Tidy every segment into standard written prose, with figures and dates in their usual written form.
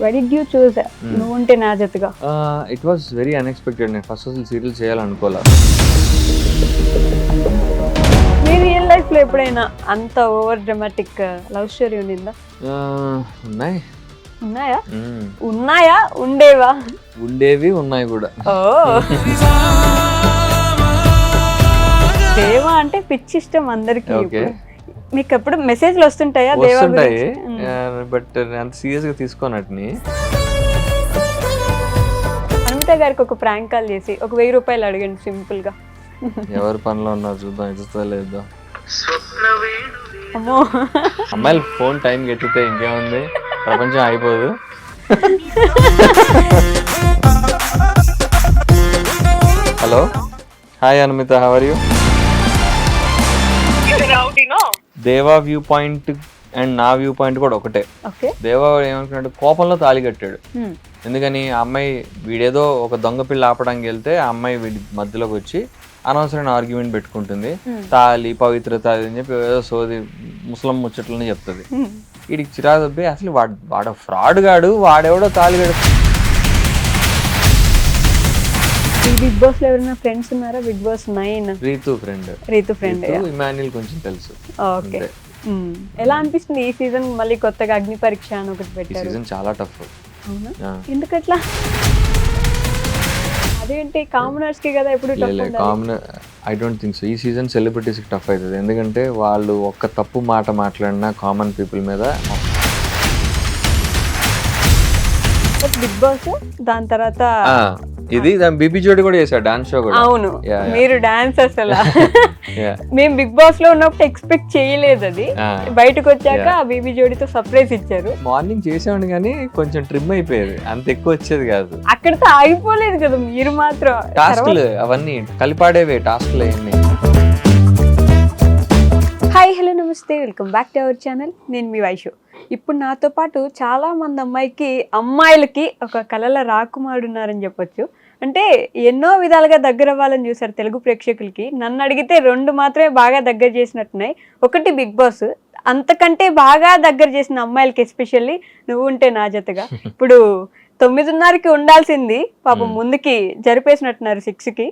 Why did you choose నువ్వుంటే నా జతగా? It was very unexpected. నేను ఫస్ట్ అసలు సీరియల్ చేయాలనుకోలే. మీ రియల్ లైఫ్ లో ఎప్పుడైనా అంత ఓవర్ డ్రామాటిక్ లవ్ స్టోరీ ఉండిందా? ఉన్నాయి. ఉన్నాయా? ఉన్నాయా? ఉండేవా? ఉండేవి ఉన్నాయి కూడా. ఓ దేవా అంటే పిచ్చి ఇష్టం అందరికి. మీకు ఎప్పుడు మెసేజ్లు వస్తుంటాయా దేవా గురించి? బట్ అంత సీరియస్ గా తీసుకోనట్ని. అనిత గారికి ఒక ప్రాంక్ కాల్ చేసి ఒక 1000 రూపాయలు అడగండి సింపుల్ గా. ఎవరి పనిలో ఉన్నారు చూద్దాం, ఇస్తుందా లేదా. అమ్మో, అమ్మాయిలు ఫోన్ టైంకి ఎత్తితే ఇంకేముంది, ప్రపంచం అయిపోదు. Hello, hi Anitha, how are you? Deva view point and నా వ్యూ పాయింట్ కూడా ఒకటే. దేవా ఏమనుకున్నాడు, కోపంలో తాళి కట్టాడు. ఎందుకని ఆ అమ్మాయి వీడేదో ఒక దొంగ పిల్ల ఆపడానికి వెళ్తే ఆ అమ్మాయి వీడి మధ్యలోకి వచ్చి అనవసరమైన ఆర్గ్యుమెంట్ పెట్టుకుంటుంది. తాళి పవిత్రత అని చెప్పి ఏదో సోది ముస్లిం ముచ్చట్లని చెప్తుంది. వీడికి చిరాకు దొబ్బి అసలు వాడు ఫ్రాడ్ గాడు, వాడెవడో తాళి కడు. బిగ్ బాస్ లో ఎవరైనా ఫ్రెండ్స్ ఉన్నారా? Bigg Boss 9 Ritu friend. Emmanuel కొంచెం తెలుసు. ఓకే, ఎలా అనిపిస్తుంది ఈ సీజన్? మళ్ళీ కొత్తగా అగ్ని పరీక్ష అని ఒకటి పెట్టారు. సీజన్ చాలా టఫ్. అవునా, ఎందుకట్లా? అదేంటి, కామనర్స్ కి కదా ఎప్పుడు commoner? I don't think so. ఈ సీజన్ సెలబ్రిటీస్ కి టఫ్ అవుతుంది. ఎందుకంటే వాళ్ళు ఒక్క తప్పు మాట మాట్లాడినా కామన్ పీపుల్ మీద. బిగ్ బాస్ దాని తర్వాత ఇది బీబీ జోడి కూడా చేశారు, డాన్స్ షో కూడా. అవును, మీరు డాన్స్ అసలు మేము బిగ్ బాస్ లో ఉన్నప్పుడు ఎక్స్పెక్ట్ చేయలేదు. అది బయటకు వచ్చాక బీబీ జోడితో సర్ప్రైజ్ ఇచ్చారు. మార్నింగ్ చేసామండి కానీ కొంచెం ట్రిమ్ అయిపోయేది, అంత ఎక్కువ వచ్చేది కాదు. అక్కడితో ఆగిపోలేదు కదా మీరు మాత్రం. టాస్క్లు అవన్నీ కలిపాడేవే టాస్క్లు అవన్నీ. హాయ్, హలో, నమస్తే, welcome back to our channel. నేను మీ వైషు. ఇప్పుడు నాతో పాటు చాలా మంది అమ్మాయిలకి ఒక కలల రాకుమారుడు ఉన్నారని చెప్పొచ్చు. అంటే ఎన్నో విధాలుగా దగ్గర అవ్వాలని చూసారు తెలుగు ప్రేక్షకులకి. నన్ను అడిగితే 2 మాత్రమే బాగా దగ్గర చేసినట్టున్నాయి. ఒకటి బిగ్ బాస్, అంతకంటే బాగా దగ్గర చేసిన అమ్మాయిలకి ఎస్పెషల్లీ నువ్వు ఉంటే నా జతగా. ఇప్పుడు 9:30కి ఉండాల్సింది పాపం ముందుకి జరిపేసినట్టున్నారు 6కి.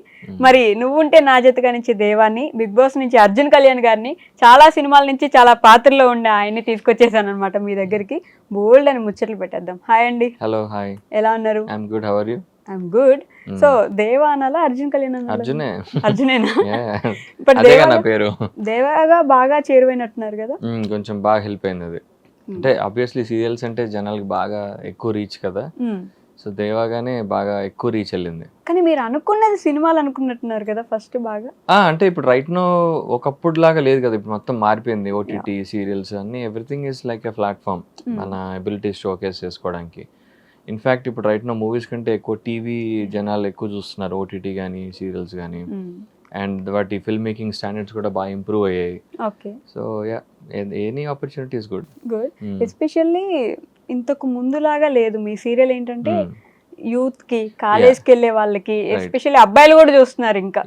మరి నువ్వుంటే నా జతగా నుంచి దేవాన్ని, బిగ్ బాస్ నుంచి అర్జున్ కళ్యాణ్ గారిని, చాలా సినిమాల నుంచి చాలా పాత్రలో ఉండే ఆయన్ని తీసుకొచ్చేసాను అనమాట మీ దగ్గరికి. బోల్డ్ అని ముచ్చట్లు పెట్టేద్దాం. హాయ్ అండి. హలో, హాయ్, ఎలా ఉన్నారు? I'm good, how are you? I'm good. So Deva అనాలా అర్జున్ కళ్యాణ్ అనాలా? అర్జునేనా? బట్ దేవాగా బాగా చేరువైనట్టున్నారు కదా. కొంచెం బాగా హెల్ప్ అయింది అది. అంటే ఆబ్వియస్లీ సీరియల్స్ అంటే జనాలకి బాగా ఎక్కువ రీచ్ కదా. సో దేవాగానే బాగా ఎక్కువ రీచ్ వెళ్ళింది. కానీ మీరు అనుకున్నది సినిమాలు అనుకున్నట్టున్నారు కదా ఫస్ట్ బాగా. అంటే ఇప్పుడు రైట్ నో ఒకప్పుడు లాగా లేదు కదా, ఇప్పుడు మొత్తం మారిపోయింది. ఓటీటీ సీరియల్స్ అన్ని, everything is like a platform మన ఎబిలిటీస్ షోకేస్ చేసుకోవడానికి. ఇన్ఫ్యాక్ట్ ఇప్పుడు రైట్ నో మూవీస్ కంటే ఎక్కువ టీవీ జనాలు ఎక్కువ చూస్తున్నారు, ఓటీటీ కానీ సీరియల్స్ కానీ. అండ్ వాటి ఫిల్మ్ మేకింగ్ స్టాండర్డ్స్ కూడా బాగా ఇంప్రూవ్ అయ్యాయి. Okay, so yeah, any opportunity is good. Especially ఇంతకు ముందులాగా లేదు మీ సీరియల్. ఏంటంటే యూత్ కి, కాలేజ్ కి వెళ్ళే వాళ్ళకి, ఎస్పెషల్లీ అబ్బాయిలు కూడా చూస్తున్నారు. ఇంకా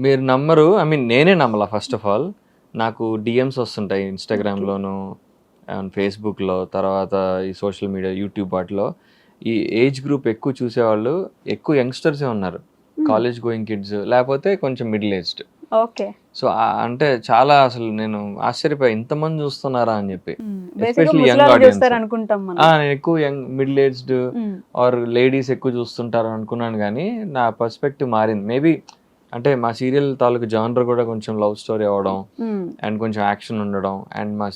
మీరు నమ్మరు, ఐ మీన్ నేనే నమ్మలా. ఫస్ట్ ఆఫ్ ఆల్ నాకు డిఎమ్స్ వస్తుంటాయి ఇన్స్టాగ్రామ్ లోను, ఫేస్బుక్ లో, తర్వాత ఈ సోషల్ మీడియా, యూట్యూబ్ వాటిలో. ఈ ఏజ్ గ్రూప్ ఎక్కువ చూసేవాళ్ళు ఎక్కువ యంగ్స్టర్సే ఉన్నారు, కాలేజ్ గోయింగ్ కిడ్స్, లేకపోతే కొంచెం మిడిల్ ఏజ్డ్. ఓకే, సో అంటే చాలా అసలు నేను ఆశ్చర్యపోయా ఇంతమంది చూస్తున్నారా అని చెప్పి. Especially young audience. నేను ఎక్కువ young, middle aged or ladies ఎక్కువ చూస్తుంటారు అనుకున్నాను, కానీ నా పర్స్పెక్టివ్ మారింది. మేబీ అంటే మా సీరియల్ తాలూకు జానర్ కూడా కొంచెం లవ్ స్టోరీ అవడం అండ్ కొంచెం యాక్షన్ ఉండడం, అండ్ మా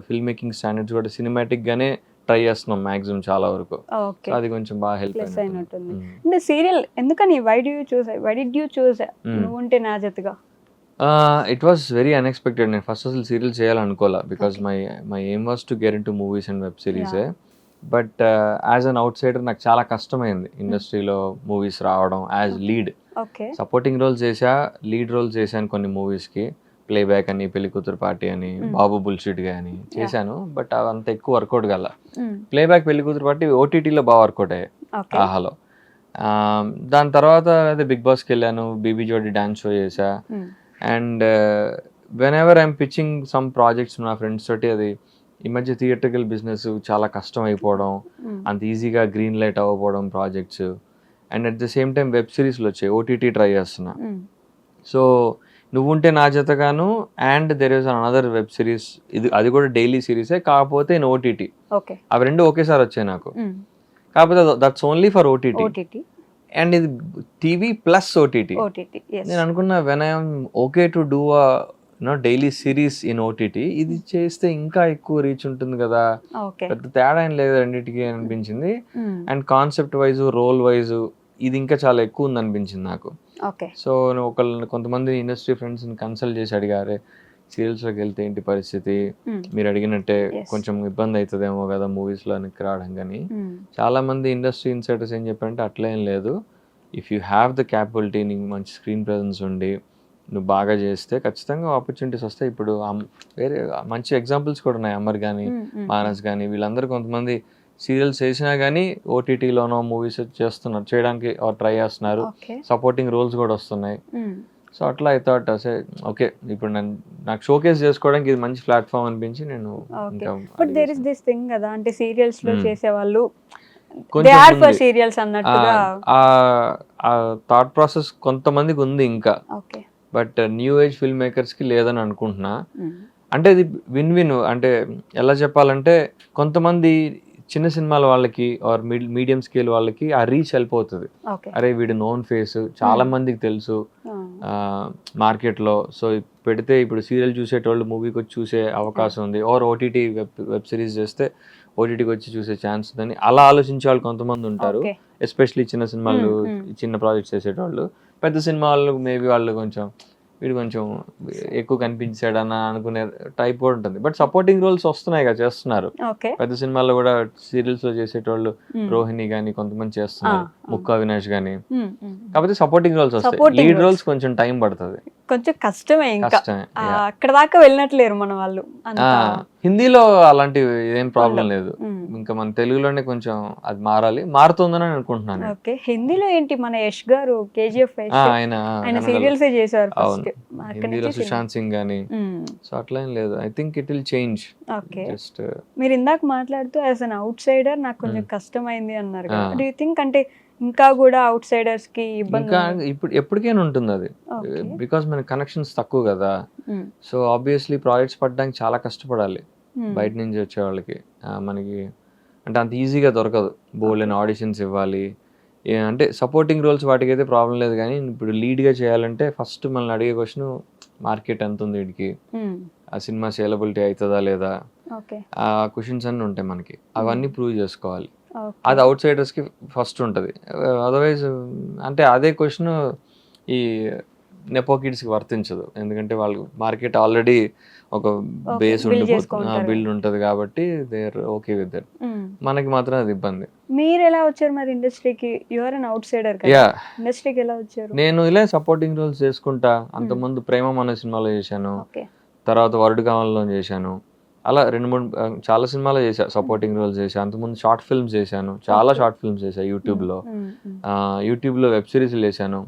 ఫిల్మ్ మేకింగ్ స్టాండర్డ్స్ కూడా సినిమాటిక్ గానే ట్రై చేస్తున్నాం మాక్సిమం చాలా వరకు. అది కొంచెం బాగా హెల్ప్ అయినట్టుంది. అంటే సీరియల్ ఎందుకని వై డిడ్ యూ చూస్ నువ్వుంటే నా జతగా? It was very unexpected. నేను ఫస్ట్ అసలు సీరియల్ చేయాలనుకోలే, because my aim was to get into movies and web series. But as an outsider నాకు చాలా కష్టమైంది ఇండస్ట్రీలో మూవీస్ రావడం. యాజ్ లీడ్ సపోర్టింగ్ రోల్స్ చేసా, లీడ్ రోల్స్ చేశాను కొన్ని మూవీస్కి. ప్లేబ్యాక్ అని, పెళ్లి కూతురు పార్టీ అని, బాబు బుల్షిట్ గా అని చేశాను. బట్ అవంత ఎక్కువ వర్కౌట్ గల. ప్లేబ్యాక్, పెళ్లి కూతురు పార్టీ ఓటీటీలో బాగా వర్కౌట్ అయ్యాయి, ఆహాలో. దాని తర్వాత అదే బిగ్ బాస్కి వెళ్ళాను, బీబీ జోడి డాన్స్ షో చేసా. And when ever I'm pitching some projects నా ఫ్రెండ్స్ తోటి, అది ఈ మధ్య థియేట్రికల్ బిజినెస్ చాలా కష్టం అయిపోవడం, అంత ఈజీగా గ్రీన్ లైట్ అవ్వకపోవడం projects, and at the same time web సిరీస్లు వచ్చాయి, ఓటీటీ ట్రై చేస్తున్నా. సో నువ్వుంటే నా జతగాను and there is another web series, అది కూడా డైలీ సిరీసే, కాకపోతే ఇన్ ఓటీటీ. ఓకే. అవి రెండు ఒకేసారి వచ్చాయి నాకు, కాకపోతే that's only for OTT. OTT and ఇది టీవీ ప్లస్ ఓటీటీ. నేను అనుకున్నా when I'm okay to do daily series in OTT, ఇది చేస్తే ఇంకా ఎక్కువ రీచ్ ఉంటుంది కదా, పెద్ద తేడా ఏం లేదు రెండింటికి అనిపించింది. And concept wise, role wise ఇది ఇంకా చాలా ఎక్కువ ఉంది అనిపించింది నాకు. సో కొంతమంది ఇండస్ట్రీ ఫ్రెండ్స్ని కన్సల్ట్ చేసి అడిగారే, సీరియల్స్లోకి వెళ్తే ఏంటి పరిస్థితి, మీరు అడిగినట్టే కొంచెం ఇబ్బంది అవుతుందేమో కదా మూవీస్లో వెనక్కి రావడం. కానీ చాలా మంది ఇండస్ట్రీ ఇన్సైడర్స్ ఏం చెప్పారంటే అట్లేం లేదు, if you have the capability, నీకు మంచి స్క్రీన్ ప్రెజెన్స్ ఉండి నువ్వు బాగా చేస్తే ఖచ్చితంగా ఆపర్చునిటీస్ వస్తాయి. ఇప్పుడు వేరే మంచి ఎగ్జాంపుల్స్ కూడా ఉన్నాయి, అమర్ కానీ మానస్ కానీ, వీళ్ళందరూ కొంతమంది సీరియల్స్ చేసినా కానీ ఓటీటీలోనో మూవీస్ చేయడానికి ట్రై చేస్తున్నారు, సపోర్టింగ్ రోల్స్ కూడా వస్తున్నాయి. సో అట్లా ఐ థాట్ అసే ఓకే, ఇప్పుడు నాకు షోకేస్ చేసుకోవడానికి ఇది మంచి ప్లాట్ఫామ్ అనిపించి నేను. But there is this thing కదా, అంటే సీరియల్స్ లో చేసే వాళ్ళు సీరియల్స్ అన్నట్టుగా ఆ థాట్ ప్రాసెస్ కొంతమందికి ఉంది ఇంకా, but new age film makers కి లేదని అనుకుంటున్నా. అంటే ఇది విన్ విన్. అంటే ఎలా చెప్పాలంటే కొంతమంది చిన్న సినిమాల వాళ్ళకి ఆర్ మీడియం స్కేల్ వాళ్ళకి ఆ రీచ్ వెళ్ళిపోతుంది. అరే వీడు నోన్ ఫేస్, చాలా మందికి తెలుసు మార్కెట్లో, సో పెడితే ఇప్పుడు సీరియల్ చూసేటోళ్ళు మూవీకి వచ్చి చూసే అవకాశం ఉంది, ఆర్ ఓటీటీ వెబ్ సిరీస్ చేస్తే ఓటీటీకి వచ్చి చూసే ఛాన్స్ ఉందని అలా ఆలోచించే వాళ్ళు కొంతమంది ఉంటారు. ఎస్పెషలీ చిన్న సినిమాలు, చిన్న ప్రాజెక్ట్స్ చేసేటోళ్ళు. పెద్ద సినిమాలు మేబీ వాళ్ళు కొంచెం వీడు కొంచెం ఎక్కువ కనిపించాడన్న అనుకునే టైప్ కూడా ఉంటుంది. బట్ సపోర్టింగ్ రోల్స్ వస్తున్నాయి కదా, చేస్తున్నారు. పెద్ద సినిమాల్లో కూడా సీరియల్స్ లో చేసేటోళ్ళు రోహిణి గానీ కొంతమంది చేస్తున్నారు, ముక్కా అవినాష్ గానీ. కాకపోతే సపోర్టింగ్ రోల్స్ వస్తాయి, లీడ్ రోల్స్ కొంచెం టైం పడుతుంది, కొంచెం కష్టమే. ఇంకా అక్కడ దాకా వెళ్ళినట్లేరు మన వాళ్ళు. హిందీలో అలాంటి ఏం ప్రాబ్లం లేదు, ఇంకా మన తెలుగులోనే కొంచెం అది మారాలి, మారుతుందని అనుకుంటున్నాను. ఓకే. హిందీలో ఏంటి, మన యష్ గారు కేజీఎఫ్ ఆయన సీరియల్స్ చేశారు ఫస్ట్, హిందీలో సుశాంత్ సింగ్ గానీ. సో అట్లా ఏం లేదు, I think it will change. Okay. మీరు ఇందాక మాట్లాడుతూ యాజ్ అన్ అవుట్ సైడర్ నాకు కొంచెం కష్టమైంది అన్నారు కదా, డూ యూ థింక్ అంటే ఇంకా కూడా అవుట్ సైడర్స్ కి ఇబ్బంది? ఇప్పుడు ఎప్పటికైనా ఉంటుంది అది, బికాస్ మన కనెక్షన్స్ తక్కువ కదా. సో ఆబ్వియస్లీ ప్రాజెక్ట్స్ పడడానికి చాలా కష్టపడాలి బయట నుంచి వచ్చే వాళ్ళకి. మనకి అంటే అంత ఈజీగా దొరకదు, బోల్డెన్ ఆడిషన్స్ ఇవ్వాలి. అంటే సపోర్టింగ్ రోల్స్ వాటికి అయితే ప్రాబ్లం లేదు, కానీ ఇప్పుడు లీడ్గా చేయాలంటే ఫస్ట్ మనల్ని అడిగే క్వశ్చన్ మార్కెట్ ఎంత ఉంది వీడికి, ఆ సినిమా సేలబిలిటీ అవుతుందా లేదా, ఆ క్వశ్చన్స్ అన్నీ ఉంటాయి మనకి, అవన్నీ ప్రూవ్ చేసుకోవాలి. అది అవుట్ సైడర్స్కి ఫస్ట్ ఉంటుంది. అదర్వైజ్ అంటే అదే క్వశ్చన్ ఈ నెపో కిడ్స్కి వర్తించదు, ఎందుకంటే వాళ్ళు మార్కెట్ ఆల్రెడీ ఒక బేస్ బిల్డ్ ఉంటుంది కాబట్టి they are okay with that. మనకి మాత్రం అది ఇబ్బంది. మీరు ఎలా వచ్చారు మరి ఇండస్ట్రీకి? You are an outsider కదా, ఇండస్ట్రీకి ఎలా వచ్చారు? నేను ఇలా సపోర్టింగ్ రోల్స్ చేసుకుంటా. అంతకుముందు ప్రేమం అనే సినిమాలో చేశాను, తర్వాత వరుడు కావాలలో చేశాను, అలా 2-3 చాలా సినిమాలో చేశా, సపోర్టింగ్ రోల్స్ చేశాను. అంతకుముందు షార్ట్ ఫిల్మ్స్ చేశాను, చాలా షార్ట్ ఫిల్మ్స్ చేశాను యూట్యూబ్లో వెబ్ సిరీస్లు చేశాను.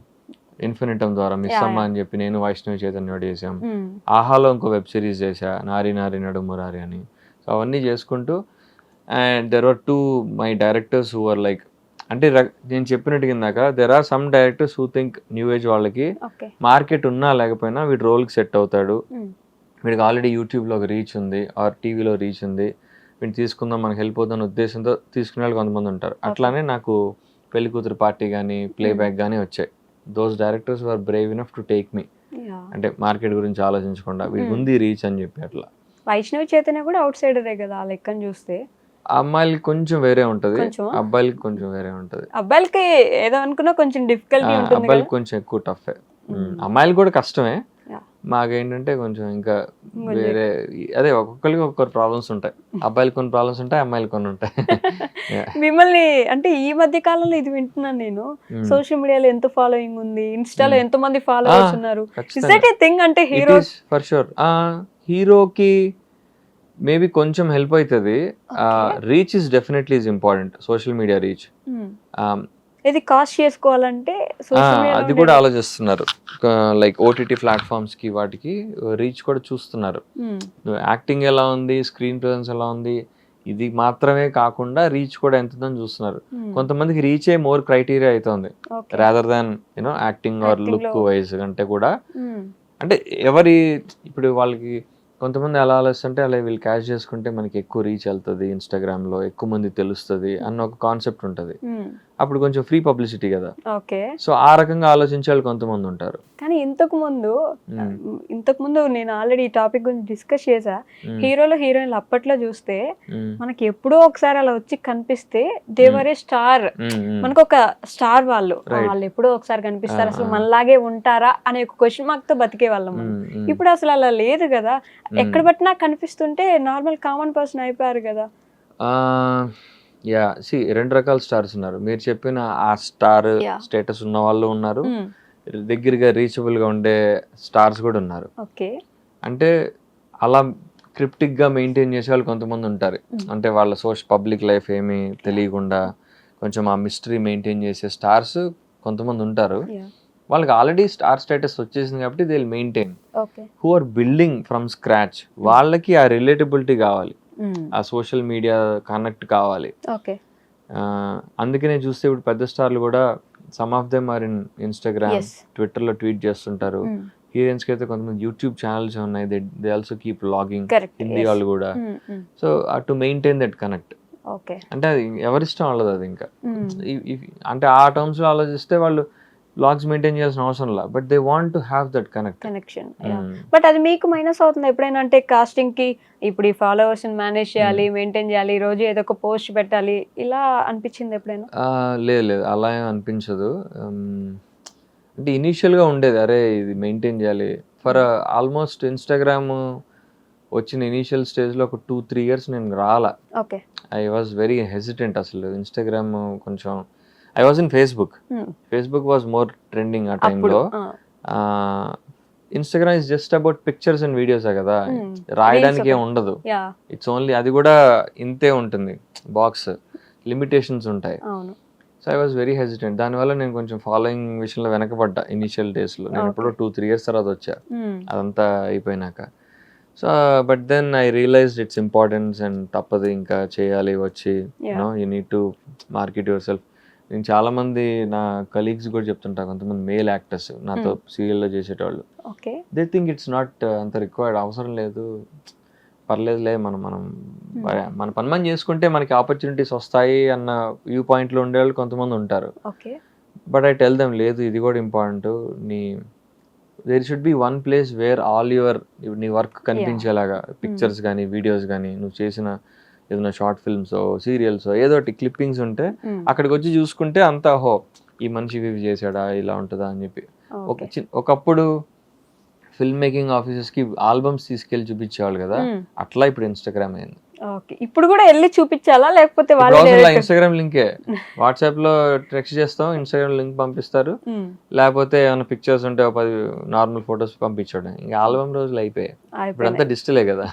ఇన్ఫినిటమ్ ద్వారా మిస్ అమ్మ అని చెప్పి నేను వైష్ణవి చైతన్య చేసాం. ఆహాలో ఇంకో వెబ్ సిరీస్ చేశా, నారి నారి నడు మురారి అని. సో అవన్నీ చేసుకుంటూ, and there are 2 my directors who are like, అంటే నేను చెప్పినట్టు కిందాక there are some directors who think new age వాళ్ళకి మార్కెట్ ఉన్నా లేకపోయినా వీడు రోల్కి సెట్ అవుతాడు, వీడికి ఆల్రెడీ యూట్యూబ్లో ఒక రీచ్ ఉంది ఆర్ టీవీలో రీచ్ ఉంది, వీడిని తీసుకుందాం మనకు హెల్ప్ అవుతున్న ఉద్దేశంతో తీసుకునే వాళ్ళు కొంతమంది ఉంటారు. అట్లానే నాకు పెళ్లి కూతురు పార్టీ కానీ ప్లేబ్యాక్ కానీ వచ్చాయి. Those directors were Brave enough to take me, అంటే మార్కెట్ గురించి ఆలోచించకుండా వీడికి ఉంది రీచ్ అని చెప్పి. అట్లా వైష్ణవి చైతన్య కూడా అవుట్ సైడరే కదా ఆ లెక్కను చూస్తే. అమ్మాయిలకి కొంచెం వేరే ఉంటది, అబ్బాయిలకి కొంచెం వేరే ఉంటది. అబ్బాయిలకి ఏదో అనుకున్నా కొంచెం డిఫికల్టీ ఉంటుంది, అబ్బాయిలకి కొంచెం ఎక్కువ టఫ్. అమ్మాయిలు కూడా కష్టమే, మాకేంటంటే కొంచెం ఇంకా వేరే, అదే ఒక్కొక్కరికి ఒక్కొక్కరు ప్రాబ్లమ్స్ ఉంటాయి. అబ్బాయిలు కొన్ని ప్రాబ్లమ్స్ ఉంటాయి, అమ్మాయిలు కొన్ని ఉంటాయి. మిమ్మల్ని అంటే ఈ మధ్య కాలంలో ఇది వింటున్నాను నేను, సోషల్ మీడియాలో ఎంత ఫాలోయింగ్ ఉంది, ఇన్స్టాలో ఎంత మంది ఫాలోవర్స్ ఉన్నారు. Is that a thing? అంటే హీరో ఫర్ షూర్, హీరోకి మేబీ కొంచెం హెల్ప్ అవుతుంది. Reach is definitely is important, social media reach. ఇది కాస్ట్ చేసుకోవాలంటే అది కూడా ఆలోచిస్తున్నారు. లైక్ ఓటీటీ ప్లాట్ఫామ్స్ కి వాటికి రీచ్ కూడా చూస్తున్నారు. యాక్టింగ్ ఎలా ఉంది, స్క్రీన్ ప్రెజెన్స్ ఎలా ఉంది, ఇది మాత్రమే కాకుండా రీచ్ కూడా ఎంత ఉందని చూస్తున్నారు. కొంతమందికి రీచే మోర్ క్రైటీరియా అవుతుంది rather than you know acting are look wise అంటే కూడా. అంటే ఎవరి ఇప్పుడు వాళ్ళకి కొంతమంది ఎలా ఆలోచిస్తుంటే అలా వీళ్ళు క్యాష్ చేసుకుంటే మనకి ఎక్కువ రీచ్ వెళ్తుంది, ఇన్స్టాగ్రామ్ లో ఎక్కువ మంది తెలుస్తుంది అన్న ఒక కాన్సెప్ట్ ఉంటుంది. అప్పుడు కొంచెం ఫ్రీ పబ్లిసిటీ కదా, సో ఆ రకంగా ఆలోచించే వాళ్ళు కొంతమంది ఉంటారు. కానీ ఇంతకు ముందు నేను ఆల్రెడీ ఈ టాపిక్ గురించి డిస్కస్ చేసా. హీరోలు హీరోయిన్లు అప్పట్లో చూస్తే మనకి ఎప్పుడో ఒకసారి అలా వచ్చి కనిపిస్తే దేవరే స్టార్, మనకు ఒక స్టార్ వాళ్ళు ఎప్పుడో ఒకసారి కనిపిస్తారు, అసలు మనలాగే ఉంటారా అనే ఒక క్వశ్చన్ మార్క్ తో బతికే వాళ్ళం. ఇప్పుడు అసలు అలా లేదు కదా, ఎక్కడ పట్టినా కనిపిస్తుంటే నార్మల్ కామన్ పర్సన్ అయిపోయారు కదా. యా సి రెండు రకాల స్టార్స్ ఉన్నారు. మీరు చెప్పిన ఆ స్టార్ స్టేటస్ ఉన్న వాళ్ళు ఉన్నారు, దగ్గరగా రీచబుల్ గా ఉండే స్టార్స్ కూడా ఉన్నారు. అంటే అలా క్రిప్టిక్ గా మెయింటైన్ చేసే వాళ్ళు కొంతమంది ఉంటారు. అంటే వాళ్ళ పబ్లిక్ లైఫ్ ఏమీ తెలియకుండా కొంచెం ఆ మిస్టరీ మెయింటైన్ చేసే స్టార్స్ కొంతమంది ఉంటారు. వాళ్ళకి ఆల్రెడీ స్టార్ స్టేటస్ వచ్చేసింది కాబట్టి they will maintain. Who are building from scratch, వాళ్ళకి ఆ రిలేటబిలిటీ కావాలి, ఆ సోషల్ మీడియా కనెక్ట్ కావాలి. అందుకనే చూస్తే ఇప్పుడు పెద్ద స్టార్లు కూడా some of them are in Instagram, Twitter లో ట్వీట్ చేస్తుంటారు. హీరోయిన్స్ కి అయితే కొంతమంది యూట్యూబ్ ఛానల్స్ ఉన్నాయి, they also keep vlogging, Hindi వాళ్ళు కూడా. So to maintain that connect. అంటే అది ఎవరిష్టం వాళ్ళది. అది ఇంకా అంటే ఆ టర్మ్స్ లో ఆలోచిస్తే వాళ్ళు బ్లాగ్స్ మెయింటైన్ చేయాల్సిన అవసరం లేదు, but they want to have that connection. But అది మీకు మైనస్ అవుతుంది ఎప్పుడైనా? అంటే కాస్టింగ్ కి ఇప్పుడు ఈ ఫాలోవర్స్ మేనేజ్ చేయాలి, మెయింటైన్ చేయాలి, రోజు ఏదో ఒక పోస్ట్ పెట్టాలి, ఇలా అనిపించింది ఎప్పుడైనా? లేదు అలా ఏం అనిపించదు. అంటే ఇనీషియల్ గా ఉండేది, అరే ఇది మెయింటైన్ చేయాలి. ఫర్ ఆల్మోస్ట్ ఇన్స్టాగ్రామ్ వచ్చిన ఇనీషియల్ స్టేజ్ లో ఒక 2-3 years నేను రాలా. I was very hesitant. అసలు ఇన్స్టాగ్రామ్ కొంచెం I was in Facebook. Facebook was more trending ఆ టైంలో. Instagram is just about pictures and videos కదా, రాయడానికి ఏం ఉండదు. ఇట్స్ ఓన్లీ, అది కూడా ఇంతే ఉంటుంది, బాక్స్ లిమిటేషన్స్ ఉంటాయి. So I was very hesitant. దానివల్ల నేను కొంచెం ఫాలోయింగ్ విషయంలో వెనకబడ్డా ఇనిషియల్ డేస్ లో. నేను ఎప్పుడో 2-3 years తర్వాత వచ్చా అదంతా అయిపోయినాక. So but then I realised its importance and తప్పదు ఇంకా చేయాలి వచ్చి, you need to market yourself. నేను చాలా మంది నా కలీగ్స్ కూడా చెప్తుంటా, కొంతమంది మేల్ యాక్టర్స్ నాతో సీరియల్లో చేసేటోళ్ళు, దే థింక్ ఇట్స్ నాట్ అంత రిక్వైర్డ్, అవసరం లేదు, పర్లేదులే, మనం మన పని మనం చేసుకుంటే మనకి ఆపర్చునిటీస్ వస్తాయి అన్న వ్యూ పాయింట్లో ఉండేవాళ్ళు కొంతమంది ఉంటారు. బట్ ఐ టెల్ దెమ్ లేదు, ఇది కూడా important. There should be one place where all నీ వర్క్ కనిపించేలాగా, పిక్చర్స్ కానీ వీడియోస్ కానీ, నువ్వు చేసిన ఏదైనా షార్ట్ ఫిల్మ్స్ సీరియల్స్ ఏదో క్లిప్పింగ్స్ ఉంటే అక్కడికి వచ్చి చూసుకుంటే అంతా హో ఈ మనిషి ఇవి చేశాడా, ఇలా ఉంటుందా అని చెప్పి. ఒకప్పుడు ఫిల్మ్ మేకింగ్ ఆఫీసెస్ కి ఆల్బమ్స్ తీసుకెళ్లి చూపించేవాళ్ళు కదా, అట్లా ఇప్పుడు ఇన్స్టాగ్రామ్ అయింది. ఇప్పుడు కూడా వెళ్ళి చూపించాలా, లేకపోతే ఇన్స్టాగ్రామ్ లింకే, వాట్సాప్ లో టెక్స్ట్ చేస్తాం, ఇన్స్టాగ్రామ్ లింక్ పంపిస్తారు, లేకపోతే ఏమైనా పిక్చర్స్ ఉంటే 10 నార్మల్ ఫొటోస్ పంపించడం. ఇంకా ఆల్బమ్ రోజులు అయిపోయాయి, ఇప్పుడు అంతా డిజిటలే కదా.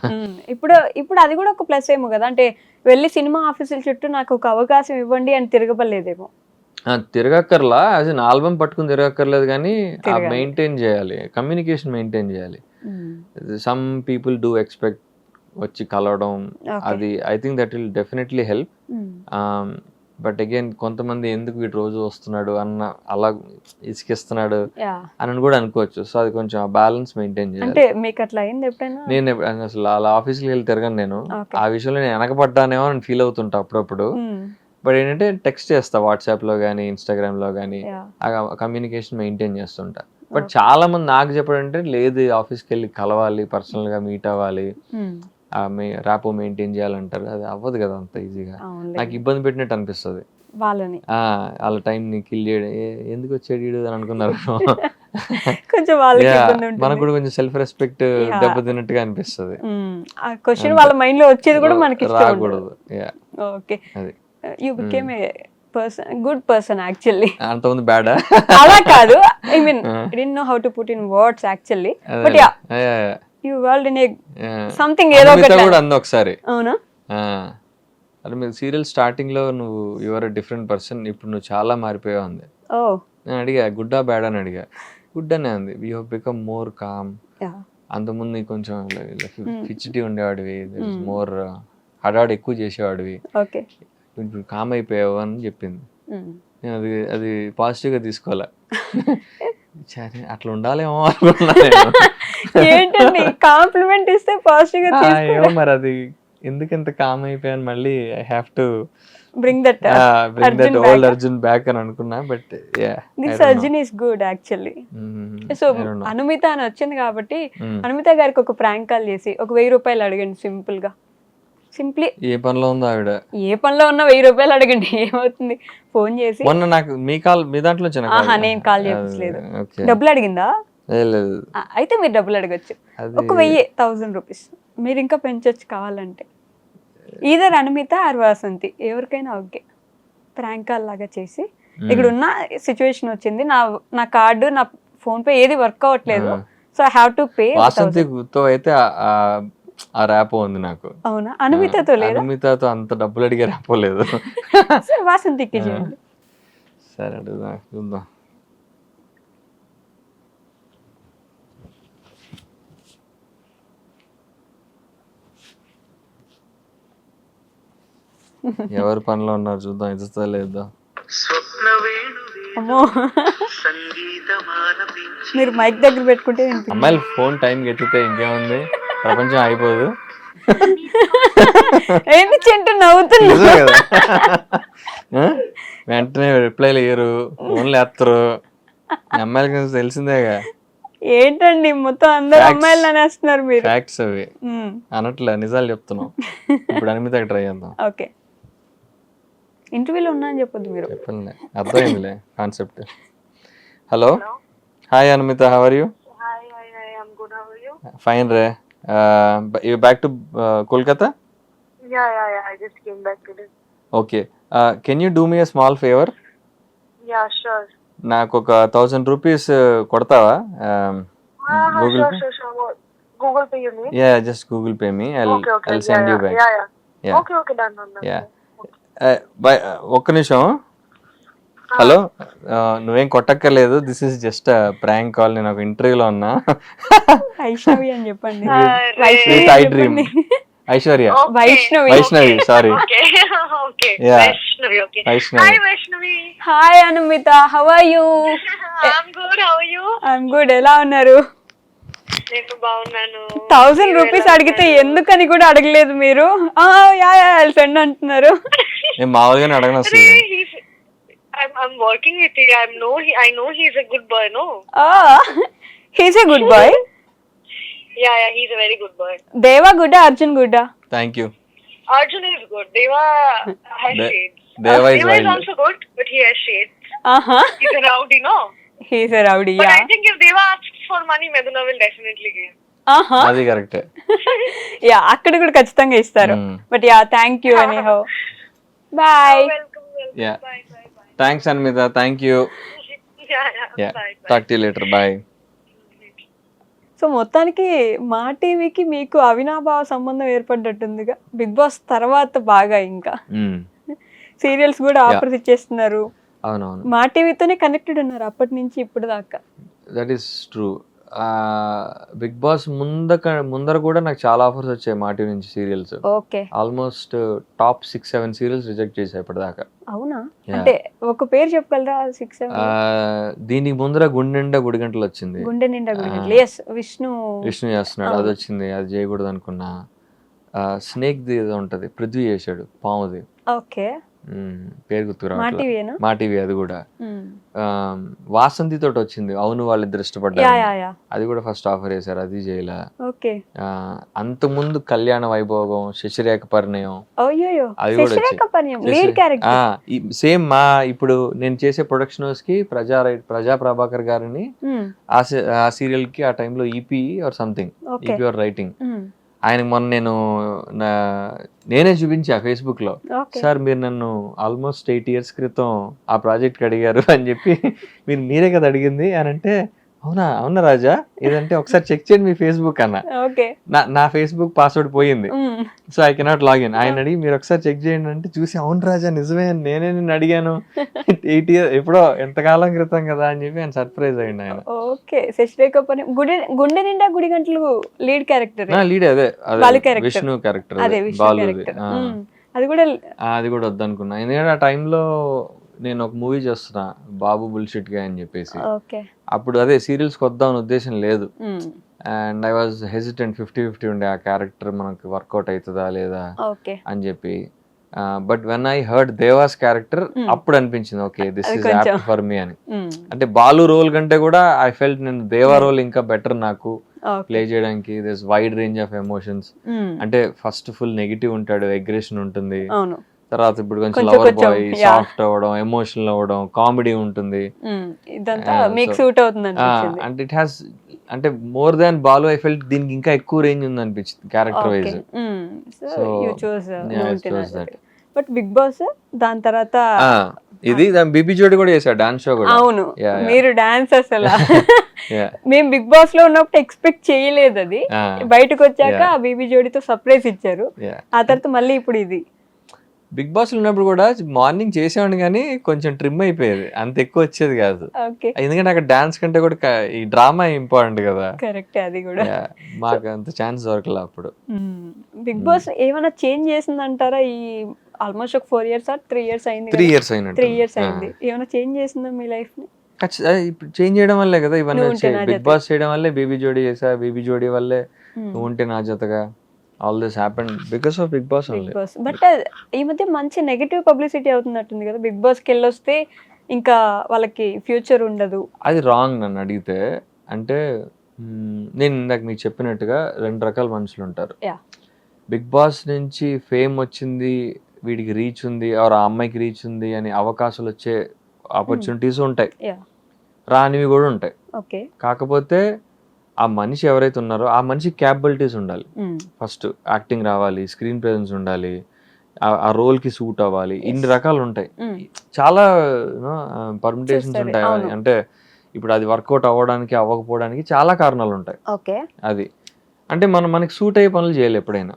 ఇప్పుడు అది కూడా ఒక ప్లస్ ఏమో కదా, అంటే వెళ్ళి సినిమా ఆఫీసుల చుట్టూ నాకు ఒక అవకాశం ఇవ్వండి అని తిరగబడలేదేమో. తిరగక్కర్లా, యాజ్ అన్ ఆల్బమ్ పట్టుకుని తిరగక్కర్లేదు, కానీ మెయింటైన్ చేయాలి, కమ్యూనికేషన్ మెయింటైన్ చేయాలి. సమ్ పీపుల్ డూ ఎక్స్పెక్ట్ వచ్చి కలవడం, అది I think that will definitely help. But again కొంతమంది ఎందుకు వీడు రోజు వస్తున్నాడు అన్న, అలా ఇసుకిస్తున్నాడు అని కూడా అనుకోవచ్చు. సో అది కొంచెం బ్యాలెన్స్ మెయింటైన్ చేయాలి. నేను అసలు అలా ఆఫీస్కి వెళ్ళి తిరగను. నేను ఆ విషయంలో నేను వెనకబడ్డానేమో అని ఫీల్ అవుతుంటా అప్పుడప్పుడు. బట్ ఏంటంటే టెక్స్ట్ చేస్తా వాట్సాప్ లో కానీ ఇన్స్టాగ్రామ్ లో కానీ, ఆ కమ్యూనికేషన్ మెయింటైన్ చేస్తుంటా. బట్ చాలా మంది నాకు చెప్పడంటే లేదు, ఆఫీస్కి వెళ్ళి కలవాలి, పర్సనల్ గా మీట్ అవ్వాలి, ర్యాపో మెయింటైన్ చేయాలంటారు. అది అవ్వదు కదా అంత ఈజీగా, నాకు ఇబ్బంది పెట్టినట్టు అనిపిస్తుంది వాళ్ళని. వాళ్ళ టైం ని కిల్ చేయడం, ఎందుకు వచ్చాడు అని అనుకున్నారు. మనకు కూడా కొంచెం సెల్ఫ్ రెస్పెక్ట్ దెబ్బతిన్నట్టుగా అనిపిస్తుంది. రాకూడదు. You became a person, good person actually. అంతమంది బ్యాడా అలా కాదు, I mean I didn't know how to put in words actually, but yeah you world in a something ఏదో ఒకటి కూడా అంది ఒకసారి. అవునా? అది మీరు సీరియల్ స్టార్టింగ్ లో నువ్వు you are a different person, ఇప్పుడు నువ్వు చాలా మారిపోయావు అంది. నేను అడిగా గుడ్డా బ్యాడ్ అని అడిగా. గుడ్ అనే ఉంది. We have become more calm. అంతకుముందు నీకు కొంచెం ఫిచ్చిటీ ఉండేవాడివి, మోర్ హడాడు ఎక్కువ చేసేవాడివి, ఓకే ఇప్పుడు కామ్ అయిపోయావు అని చెప్పింది. నేను అది పాజిటివ్గా తీసుకోవాలా. సరే అట్లా ఉండాలేమో అనుకున్నా నేను. ఏంటండి కాంప్లిమెంట్ ఇస్తే పాజిటివ్ గా ఏమో మరి అది ఎందుకు ఇంత కామ్ అయిపోయాను, మళ్ళీ I have to bring that bring that old Arjun back అని అనుకున్నా. But this Arjun is good actually. So Anumita అని వచ్చింది కాబట్టి అనుమిత గారికి ఒక ప్రాంక్ కాల్ చేసి ఒక 1000 రూపాయలు అడగండి సింప్లీ. ఏ పనిలో ఉందో ఆవిడ, ఏ పనిలో ఉన్నా 1000 రూపాయలు అడగండి, ఏమవుతుంది. ఫోన్ చేసి మొన్న నాకు మీ దాంట్లో నేను కాల్ చేపించలేదు. డబ్బులు అడిగిందా? లేదు. అయితే మీరు డబ్బులు అడగచ్చు. ఒక 1000 రూపీస్ మీరు ఇంకా పెంచొచ్చు కావాలంటే. ఈధర్ అనుమిత ఆర్ వాసంతి ఎవరికైనా ఓకే. ప్రాంక్ కాల్ లాగా చేసి ఇక్కడ ఉన్న సిచ్యువేషన్ వచ్చింది, నా కార్డు నా ఫోన్ పే ఏది వర్క్ అవ్వట్లేదు, so I have to pay. వాసంతితో అయితే ఆ ర్యాపో ఉంది నాకు. అవునా? అనుమితతో లేదు. అనుమితతో అంత డబ్బులు అడిగే ర్యాపో లేదు. సరే వాసంతికి చేయండి. సరే అడుగుదా చూద్దాం. ఎవరి పనిలో ఉన్నారు చూద్దాం, ఇద్దా లేదా. అమ్మో మీరు మైక్ దగ్గర పెట్టుకుంటే అమ్మాయిలు ఫోన్ టైంకి ఎత్తితే ఇంకేముంది, ప్రపంచం అయిపోదు. ఏంటి చింటూ నవ్వుతున్నా? వెంటనే రిప్లైలు ఇయ్యరు, ఫోన్లు ఎత్తరు. అమ్మాయిలకి తెలిసిందేగా. ఏంటండి మొత్తం అందరు అమ్మాయిలు అనేస్తున్నారు మీరు. ఫ్యాక్ట్స్ అవి అనట్లే, నిజాలు చెప్తున్నాం. ఇప్పుడు అనిమితకి ట్రై చేద్దాం. ఓకే ఇంటర్వ్యూలో ఉన్నా అని చెప్పొద్దు మీరు. చెప్పండి, అర్థమైందిలే concept. Hello, hi Animita, how are you? Fine రే. You back to Kolkata? Yeah, I just came back today. Okay. Can you do me a small favor? Yeah, sure. నాకు ఒక 1000 రూపీస్ కొడతావా? Google Pay? Sure. What? Google Pay you mean? Yeah, just Google Pay me. I'll send you back. Yeah. Okay, done. Yeah. ఒక్క నిమిషం. Hello, నువ్వేం కొట్టక్కర్లేదు. This is just prank call. నేను ఒక ఇంటర్వ్యూలో ఉన్నా. వైష్ణవి అని చెప్పండి. With I dream. Aishwarya. Vaishnavi sorry. Vaishnavi. Hi Anumita, how are you? I'm good. ఎలా ఉన్నారు? నేను బాగున్నాను. 1000 రూపీస్ అడిగితే ఎందుకని కూడా అడగలేదు మీరు. సెండ్ అంటున్నారు. నేను మామూలుగానే అడగను అసలు. I'm working with you. I know he's a good boy, no? He's a good boy. Yeah, he's a very good boy. Deva good, Arjun good? Thank you. Arjun is good. Deva has shades. Deva is also good, but he has shades. He's a rowdy, no? He's a rowdy, but yeah. I think if Deva asks for money, Meduna will definitely give. అది కరెక్టే. Yeah, అక్కడ కూడా ఖచ్చితంగా ఇస్తారు. But yeah, thank you anyhow. Bye. Yeah, thanks Anmita, thank you. Yeah. Bye. Talk to you later, bye. So మొత్తానికి మా టీవీకి మీకు అవినాభావ సంబంధం ఏర్పడ్డట్టుందిగా. బిగ్ బాస్ తర్వాత బాగా ఇంకా సీరియల్స్ కూడా ఆఫర్స్ ఇచ్చేస్తున్నారు. అవునవును, మా టీవీతోనే కనెక్టెడ్ ఉన్నారు అప్పటి నుంచి ఇప్పుడు దాకా. That is true. Bigg Boss ముందర కూడా నాకు చాలా ఆఫర్స్ వచ్చాయి మా టీవీ నుంచి serials. Okay, almost top 6-7 serials reject చేశాయి ఇప్పటిదాకా. అవునా? అంటే ఒక పేరు చెప్పగలరా? 6-7. దీనికి ముందర గుండె నిండా గుడిగంటలు వచ్చింది. గుండె నిండా గుడిగంటలు, yes, విష్ణు చేస్తున్నాడు. అది వచ్చింది, అది చేయకూడదు అనుకున్నా. స్నేక్ ది ఏదో ఉంటది, పృథ్వీ చేశాడు, పాముది. ఓకే, పేరు గుర్తురా. మా టీవీ అది కూడా. వాసంతి తోటి వచ్చింది, అవును వాళ్ళిద్దరు ఇష్టపడ్డారు, అది కూడా ఫస్ట్ ఆఫర్ చేశారు, అది చేయలే. అంత ముందు కళ్యాణ వైభోగం, శశిరేఖ పరిణయం, అది కూడా సేమ్. మా ఇప్పుడు నేను చేసే ప్రొడక్షన్ హౌస్ కి ప్రజా ప్రభాకర్ గారిని ఆ సీరియల్ కి ఆ టైంలో EP or something, EP or writing. ఆయన మొన్న నేనే చూపించా ఫేస్బుక్ లో, సార్ మీరు నన్ను ఆల్మోస్ట్ 8 years క్రితం ఆ ప్రాజెక్ట్ అడిగారు అని చెప్పి, మీరే కదా అడిగింది అని అంటే, అవునా అవునా రాజా ఇదంటే ఒకసారి చెక్ చేయండి మీ ఫేస్బుక్ అన్న. ఓకే. నా ఫేస్బుక్ పాస్వర్డ్ పోయింది, సో ఐ కెనాట్ లాగిన్. ఆయన అడిగి మీరు ఒకసారి చెక్ చేయండి అంటే చూసి అవును రాజా నిజమే నేనే నిన్ను అడిగాను 8 years ఎప్పుడో ఎంతకాలం క్రితం కదా అని చెప్పి ఆయన సర్ప్రైజ్ అయ్యింది ఆయన. ఓకే. శశిరేఖ పని గుండె నిండా గుడి గంటలు లీడ్ క్యారెక్టర్. లీడ్ అదే బాలు character. విష్ణు క్యారెక్టర్ అదే విష్ణు బాలుది. క్యారెక్టర్. అది కూడా అది కూడా వద్దనుకున్నా ఎందుకంటే ఆ టైంలో నేను ఒక మూవీ చేస్తున్నా బాబు బుల్షిట్ గా అని చెప్పేసి. ఓకే. అప్పుడు అదే సీరియల్స్కి వద్దామని ఉద్దేశం లేదు. అండ్ ఐ వాజ్ హెసిటెంట్ 50-50 ఉండే ఆ క్యారెక్టర్ మనకి వర్కౌట్ అవుతుందా లేదా ఓకే. అని చెప్పి. But when I heard devas character అప్పుడు అనిపించింది okay this is apt for me అని. అంటే బాలు రోల్ కంటే కూడా ఐ ఫెల్ట్ నేను దేవా రోల్ ఇంకా బెటర్ నాకు ప్లే చేయడానికి. This wide range of emotions. అంటే ఫస్ట్ ఫుల్ నెగిటివ్ ఉంటాడు, అగ్రెషన్ ఉంటుంది, తర్వాత ఇప్పుడు కొంచెం లవర్ బాయ్, సాఫ్ట్ అవ్వడం, ఎమోషనల్ అవ్వడం, కామెడీ ఉంటుంది. ఇదంతా మీకు సూట్ అవుతుంది అనిపించింది. అండ్ ఇట్ హ్యాస్ అంటే more than Balu I felt దీనికి ఇంకా ఎక్కువ రేంజ్ ఉంది అనిపించింది character wise. So you choose that. But Bigg Boss దాని తర్వాత ఇది బీబీ జోడి కూడా చేశాడు డాన్స్ షో కూడా. అవును, మీరు డాన్స్ అసలు మేము బిగ్ బాస్ లో ఉన్నప్పుడు ఎక్స్పెక్ట్ చేయలేదు. అది బయటకు వచ్చాక బీబీ జోడితో సర్ప్రైజ్ ఇచ్చారు. ఆ తర్వాత మళ్ళీ ఇప్పుడు ఇది బిగ్ బాస్ ఉన్నప్పుడు కూడా మార్నింగ్ చేసేవాడిని కానీ కొంచెం ట్రిమ్ అయిపోయేది, అంత ఎక్కువ వచ్చేది కాదు. ఎందుకంటే అక్కడ డాన్స్ కంటే కూడా ఈ డ్రామా ఇంపార్టెంట్ కదా. కరెక్ట్. అది కూడా మాకు అంత ఛాన్స్ దొరకలే అప్పుడు. బిగ్ బాస్ ఏమైనా చేంజ్ చేసిందంటారా? ఈ ఆల్మోస్ట్ ఒక 4 years or 3 years అయింది. 3 years అయినట్టు. 3 years అయింది. ఏమైనా చేంజ్ చేసిందా మీ లైఫ్ ని? ఇప్పుడు చేంజ్ చేయడం వల్లే కదా ఇవన్నీ వచ్చాయి. బిగ్ బాస్ చేయడం వల్లే బేబీ జోడీ చేసా, బేబీ జోడీ వల్లే నువ్వు ఉంటే నా జతగా all this happened because of Bigg Boss only. But ఈ మధ్య మంచి నెగటివ్ పబ్లిసిటీ అవుతున్నట్టుంది కదా బిగ్ బాస్ కి వెళ్ళొస్తే ఇంకా వాళ్ళకి ఫ్యూచర్ ఉండదు. అది రాంగ్ నన్ను అడిగితే. అంటే నేను ఇందాక మీకు చెప్పినట్టుగా 2 రకాల మనుషులు ఉంటారు. బిగ్ బాస్ నుంచి ఫేమ్ వచ్చింది, వీడికి రీచ్ ఉంది, ఆ అమ్మాయికి రీచ్ ఉంది అని అవకాశాలు వచ్చే ఆపర్చునిటీస్ ఉంటాయి, రానివి కూడా ఉంటాయి. కాకపోతే ఆ మనిషి ఎవరైతే ఉన్నారో ఆ మనిషి క్యాపబిలిటీస్ ఉండాలి. ఫస్ట్ యాక్టింగ్ రావాలి, స్క్రీన్ ప్రెజెన్స్ ఉండాలి, ఆ రోల్ కి సూట్ అవ్వాలి. ఇన్ని రకాలు ఉంటాయి, చాలా పర్మిటేషన్స్ ఉంటాయి. అంటే ఇప్పుడు అది వర్కౌట్ అవ్వడానికి అవ్వకపోవడానికి చాలా కారణాలు ఉంటాయి. అది అంటే మనకి సూట్ అయ్యే పనులు చేయాలి ఎప్పుడైనా.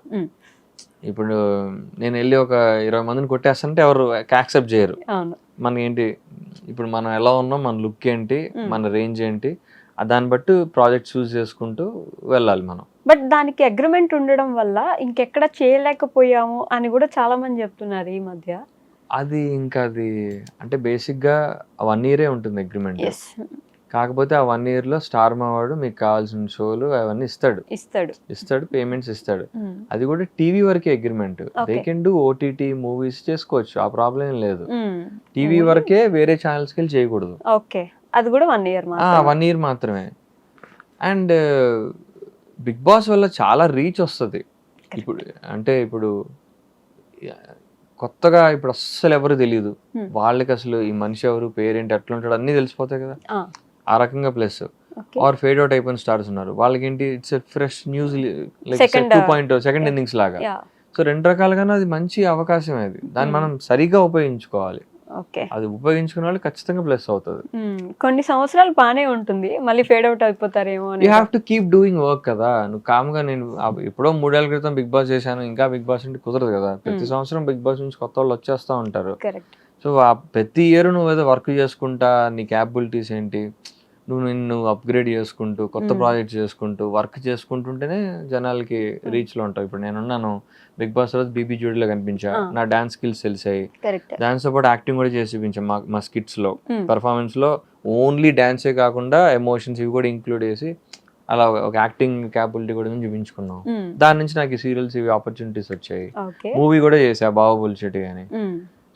ఇప్పుడు నేను వెళ్ళి ఒక 20 మందిని కొట్టేస్తుంటే ఎవరు యాక్సెప్ట్ చేయరు. మనకేంటి ఇప్పుడు మనం ఎలా ఉన్నాం, మన లుక్ ఏంటి, మన రేంజ్ ఏంటి, దాన్ని బట్టి ప్రాజెక్ట్ చూస్ చేసుకుంటూ వెళ్ళాలి మనం. బట్ దానికి అగ్రిమెంట్ ఉండడం వల్ల ఇంకెక్కడ చేయలేకపోయాము అని కూడా చాలా మంది చెప్తున్నారు ఈ మధ్య. అది ఇంకా అది అంటే బేసిక్గా 1 year ఉంటుంది అగ్రిమెంట్. కాకపోతే ఆ 1 year లో స్టార్ మావాడు మీకు కావాల్సిన షోలు అవన్నీ ఇస్తాడు, పేమెంట్స్ ఇస్తాడు. అది కూడా టీవీ వరకే agreement. They can do OTT movies చేసుకోవచ్చు, ఆ ప్రాబ్లం ఏం లేదు. టీవీ వరకే, వేరే ఛానల్స్కి వెళ్ళి చేయకూడదు. అది కూడా 1 year 1 year మాత్రమే. అండ్ బిగ్ బాస్ వల్ల చాలా రీచ్ వస్తుంది. ఇప్పుడు కొత్తగా ఇప్పుడు అస్సలు ఎవరు తెలియదు వాళ్ళకి, అసలు ఈ మనిషి ఎవరు, పేరేంటి, ఎట్లా ఉంటాడు అన్నీ తెలిసిపోతాయి కదా. ఆ రకంగా ప్లస్ ఆర్ ఫేడ్ అవుట్ అయిపోయిన స్టార్స్ ఉన్నారు, వాళ్ళకి ఏంటి it's fresh news, like 2.0 second innings లాగా. సో 2 రకాలుగానే అది మంచి అవకాశం. అది దాన్ని మనం సరిగా ఉపయోగించుకోవాలి. అది ఉపయోగించుకునే వాళ్ళు ఖచ్చితంగా ప్లస్ అవుతుంది. కొన్ని సంవత్సరాలు బానే ఉంటుంది, మళ్ళీ ఫేడ్ అవుట్ అయిపోతారేమో. You have to keep doing work కదా. నువ్వు కామ్గా నేను ఎప్పుడో 3 ఏళ్ల క్రితం బిగ్ బాస్ చేశాను ఇంకా బిగ్ బాస్ అంటే కుదరదు కదా. ప్రతి సంవత్సరం బిగ్ బాస్ నుంచి కొత్త వాళ్ళు వచ్చేస్తూ ఉంటారు. సో ప్రతి ఇయర్ నువ్వు ఏదో వర్క్ చేసుకుంటా, నీ క్యాపబిలిటీస్ ఏంటి, నిన్ను అప్గ్రేడ్ చేసుకుంటూ కొత్త ప్రాజెక్ట్స్ చేసుకుంటూ వర్క్ చేసుకుంటుంటేనే జనాలకి రీచ్లో ఉంటావు. ఇప్పుడు నేనున్నాను బిగ్ బాస్ రోజు బీబీ జోడీలో కనిపించా, నా డాన్స్ స్కిల్స్ తెలిసాయి, దాంతో పాటు యాక్టింగ్ కూడా చేసి చూపించా. మా స్కిట్స్లో, పర్ఫార్మెన్స్లో ఓన్లీ డాన్సే కాకుండా ఎమోషన్స్ ఇవి కూడా ఇంక్లూడ్ చేసి అలా ఒక యాక్టింగ్ క్యాపబిలిటీ కూడా చూపించుకున్నాం. దాని నుంచి నాకు ఈ సీరియల్స్ ఇవి ఆపర్చునిటీస్ వచ్చాయి. మూవీ కూడా చేసా బాబు బుల్షిట్ అని.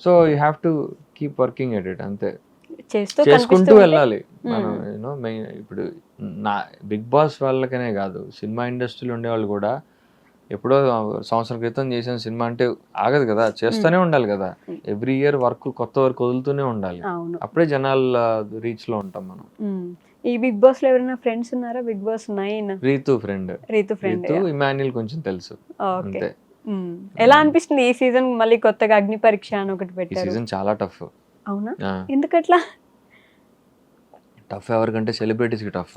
So you have to keep working at it, అంతే చేసుకుంటూ వెళ్ళాలి మనం. ఇప్పుడు నా బిగ్ బాస్ వాళ్ళకనే కాదు, సినిమా ఇండస్ట్రీలో ఉండేవాళ్ళు కూడా ఎప్పుడో సంవత్సరం క్రితం చేసిన సినిమా అంటే ఆగదు కదా, చేస్తూనే ఉండాలి కదా. ఎవ్రీ ఇయర్ కొత్త వర్క్ వదులుతూనే ఉండాలి, అప్పుడే జనాల రీచ్ లో ఉంటాం మనం. ఈ బిగ్ బాస్ లో ఎవరైనా ఫ్రెండ్స్ ఉన్నారా? Bigg Boss 9 Ritu friend, Emmanuel కొంచెం తెలుసు అంతే. ఎలా అనిపిస్తుంది ఈ సీజన్? మళ్ళీ కొత్తగా అగ్ని పరీక్ష అని ఒకటి పెట్టారు. ఈ సీజన్ చాలా టఫ్. అవునా? ఎందుకట్లా? టఫ్ ఎవరికంటే సెలబ్రిటీస్కి టఫ్.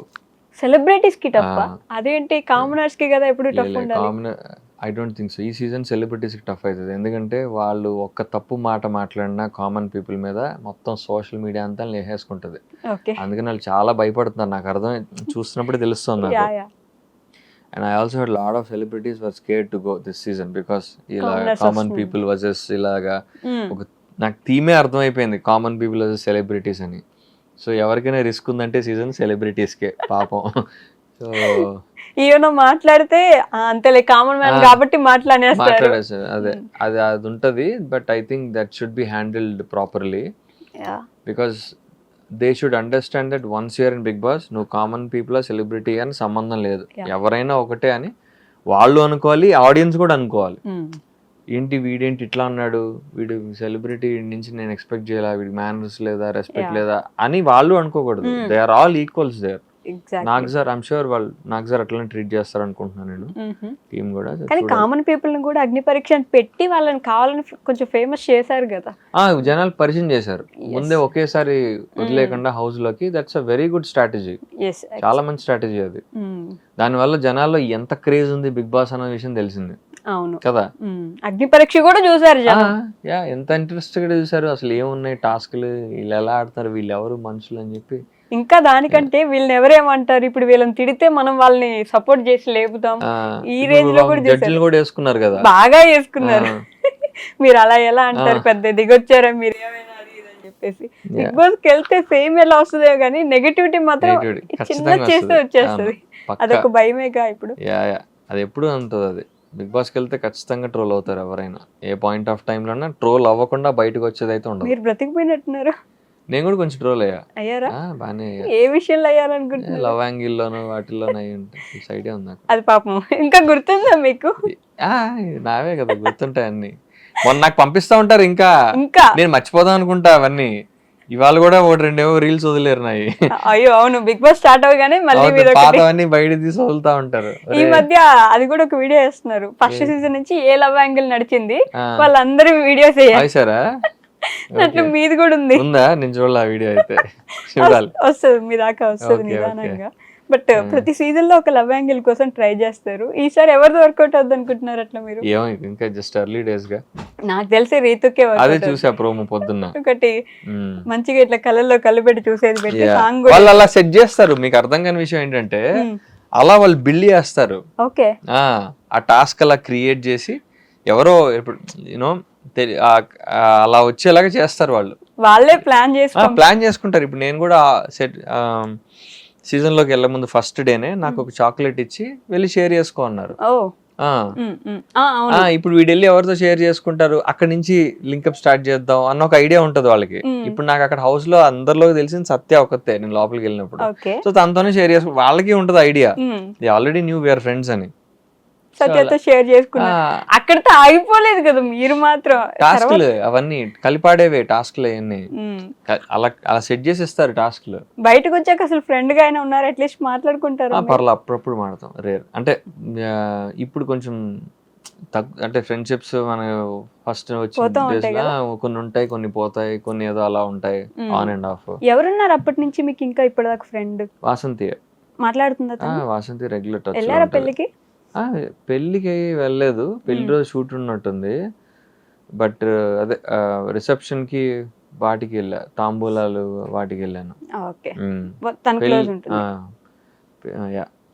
సెలబ్రిటీస్ కి టఫ్? అదేంటి కామనర్స్ కి కదా ఎప్పుడు టఫ్ ఉండాలి. Common I don't think so. ఈ సీజన్ సెలబ్రిటీస్కి టఫ్ అవుతుంది, ఎందుకంటే వాళ్ళు ఒక్క తప్పు మాట మాట్లాడినా కామన్ పీపుల్ మీద మొత్తం సోషల్ మీడియా అంతా లేహేసుకుంటుంది. ఓకే. అందుకని వాళ్ళు చాలా భయపడుతున్నారు, నాకు అర్థం చూస్తున్నప్పుడు తెలుస్తుంది నాకు. Yeah yeah. And I also heard a lot of celebrities were scared to go this season because ఇలా Commoners కామన్ వస్తుంది. పీపుల్ వర్సెస్ ఇలాగా ఒక నాకు థీమే అర్థమైపోయింది, కామన్ పీపుల్ వర్సెస్ సెలబ్రిటీస్ అని. సో ఎవరికైనా రిస్క్ ఉందంటే సీజన్ సెలబ్రిటీస్కే పాపం. సో ఏమైనా మాట్లాడితే అంతేలే కామన్ మ్యాన్ కాబట్టి మాట్లాడేస్తారు. మాట్లాడేసారు, అదే అది ఉంటుంది. But I think that should be handled properly, because they should understand that once you're in Bigg Boss నువ్వు కామన్ పీపుల్ సెలబ్రిటీ అని సంబంధం లేదు, ఎవరైనా ఒకటే అని వాళ్ళు అనుకోవాలి, ఆడియన్స్ కూడా అనుకోవాలి. ఏంటి వీడేంటి ఇట్లా అన్నాడు, వీడు సెలబ్రిటీ నుంచి నేను ఎక్స్పెక్ట్ చేయాలా, వీడి మేనర్స్ లేదా, రెస్పెక్ట్ లేదా అని వాళ్ళు అనుకోకూడదు. They are all equals there. Nag sir I'm sure వాళ్ళు నాగ్ సార్ అట్లనే ట్రీట్ చేస్తారు అనుకుంటున్నాను నేను, టీమ్ కూడా. కానీ కామన్ పీపుల్ ని కూడా అగ్ని పరీక్ష పెట్టి వాళ్ళని కావాలని కొంచెం ఫేమస్ చేశారు కదా. జనాలు పరిచయం చేశారు ముందే ఒకేసారి వదిలేకుండా హౌస్ లోకి. That's a very good strategy, చాలా మంచి స్ట్రాటజీ అది. దానివల్ల జనాల్లో ఎంత క్రేజ్ ఉంది బిగ్ బాస్ అన్న విషయం తెలిసింది. అవును కదా. అగ్ని పరీక్ష కూడా చూసారు ఎంత ఇంట్రెస్ట్ గా చూసారు, అసలు ఏమున్నాయి టాస్క్లు, వీళ్ళు ఎలా ఆడతారు, వీళ్ళు ఎవరు మనుషులు అని చెప్పి. ఇంకా దానికంటే వీళ్ళని ఎవరేమంటారు, ఇప్పుడు వీళ్ళని తిడితే మనం వాళ్ళని సపోర్ట్ చేసి లేపుతాం, ఈ రేంజ్ లో కూడా జడ్జిలు కూడా వేసుకున్నారు కదా, బాగా వేసుకున్నారు. మీరు అలా ఎలా అంటారు, పెద్ద దిగొచ్చారా మీరు ఏమైనా అది ఇది అని చెప్పేసి. బిగ్ బాస్ కి వెళ్తే ఫేమ్ ఎలా వస్తుందో కానీ నెగటివిటీ మాత్రం చిన్న చేస్తే వచ్చేస్తుంది. అదొక భయమేగా ఇప్పుడు. అది ఎప్పుడు అంటుంది అది. బిగ్ బాస్కి వెళ్తే ఖచ్చితంగా ట్రోల్ అవుతారు ఎవరైనా, ఏ పాయింట్ ఆఫ్ టైంలో ట్రోల్ అవ్వకుండా బయటకు వచ్చేది అయితే ఉండదు. మీరు బ్రతికిపోయినట్టున్నారు. నేను కూడా కొంచెం ట్రోల్ అయ్యారా? బానే ఏ విషయంలో అయ్యారనుకుంటున్నారు? లవ్ యాంగిల్ లోను వాటిల్లోనూ అయ్యి ఉంటాయి, ఐడియా ఉంది నాకు. అది పాపం ఇంకా గుర్తుందా మీకు? నావే కదా గుర్తుంటాయి అన్ని, మొన్న నాకు పంపిస్తా ఉంటారు, ఇంకా నేను మర్చిపోదాం అనుకుంటా అవన్నీ. ఇవాళ కూడా ఒకటి రెండేవో రీల్స్ వదిలేరు నాయి. అయ్యో అవును, బిగ్ బాస్ స్టార్ట్ అవగానే మళ్ళీ పాతవన్నీ బయట తీసి వదులుతా ఉంటారు. ఈ మధ్య అది కూడా ఒక వీడియో వేస్తున్నారు, ఫస్ట్ సీజన్ నుంచి ఏ లవ్ యాంగిల్ నడిచింది వాళ్ళందరూ వీడియోస్ వేసారా, అట్లా మీది కూడా ఉంది. ఉందా? నేను చూడాలి ఆ వీడియో, అయితే చూడాలి. వస్తుంది మీ దాకా, వస్తుంది నిదానంగా. బట్ ప్రతి సీజన్ లో ఒక లవ్ యాంగిల్ కోసం ట్రై చేస్తారు. ఈసారి ఎవరిది వర్కౌట్ అవుద్ది అనుకుంటున్నారు అట్లా మీరు? ఏమో ఇంకా జస్ట్ ఎర్లీ డేస్ గా నాకు తెలిసి రీతుకే అదే చూసా ప్రోమో పొద్దున్న. ఒకటి మంచిగా ఇట్లా కళ్ళల్లో కళ్ళు పెట్టి చూసేది పెట్టి సాంగ్ వాళ్ళు అలా సెట్ చేస్తారు. మీకు అర్థం కాని విషయం ఏంటంటే అలా వాళ్ళు బిల్డ్ చేస్తారు. ఓకే, ఆ టాస్క్ అలా క్రియేట్ చేసి ఎవరో ఇప్పుడు యూనో అలా వచ్చేలాగా చేస్తారు వాళ్ళు. వాళ్ళే ప్లాన్ చేసుకుంటారు. ఇప్పుడు నేను కూడా సెట్ సీజన్ లోకి వెళ్ళే ముందు ఫస్ట్ డేనే నాకు ఒక చాక్లెట్ ఇచ్చి వెళ్ళి షేర్ చేసుకో అన్నారు. ఇప్పుడు వీడు వెళ్ళి ఎవరితో షేర్ చేసుకుంటారు, అక్కడి నుంచి లింకప్ స్టార్ట్ చేద్దాం అన్న ఒక ఐడియా ఉంటది వాళ్ళకి. ఇప్పుడు నాకు అక్కడ హౌస్ లో అందరిలోకి తెలిసింది సత్య ఒకతే, నేను లోపలికి వెళ్ళినప్పుడు. సో తనతోనే షేర్ చేసుకో, వాళ్ళకి ఉంటది idea, they already knew we're friends అని. సత్యతో షేర్ చేసుకున్నారు. అక్కడితో ఆగిపోలేదు కదా మీరు మాత్రం. టాస్క్లు అవన్నీ కలిపాడేవే టాస్క్లు అవన్నీ అలా సెట్ చేసేస్తారు టాస్క్లు. బయటకు వచ్చాక అసలు ఫ్రెండ్ గా అయినా ఉన్నారు, అట్లీస్ట్ మాట్లాడుకుంటారు. పర్లేదు, అప్పుడప్పుడు మాడతాం, రేర్. అంటే ఇప్పుడు కొంచెం అంటే ఫ్రెండ్షిప్స్ మన ఫస్ట్ వచ్చిన కొన్ని ఉంటాయి, కొన్ని పోతాయి, కొన్ని ఏదో అలా ఉంటాయి, ఆన్ అండ్ ఆఫ్. ఎవరున్నారు అప్పటి నుంచి మీకు ఇంకా ఇప్పటిదాకా ఫ్రెండ్? వాసంతి మాట్లాడుతుందా? Vasanthi regular touch. వెళ్ళారా పెళ్ళికి? పెళ్ళికి వెళ్ళలేదు, పెళ్లి రోజు షూట్ ఉన్నట్టుంది. బట్ అదే రిసెప్షన్ కి వాటికి వెళ్ళా, తాంబూలాలు వాటికి వెళ్ళాను.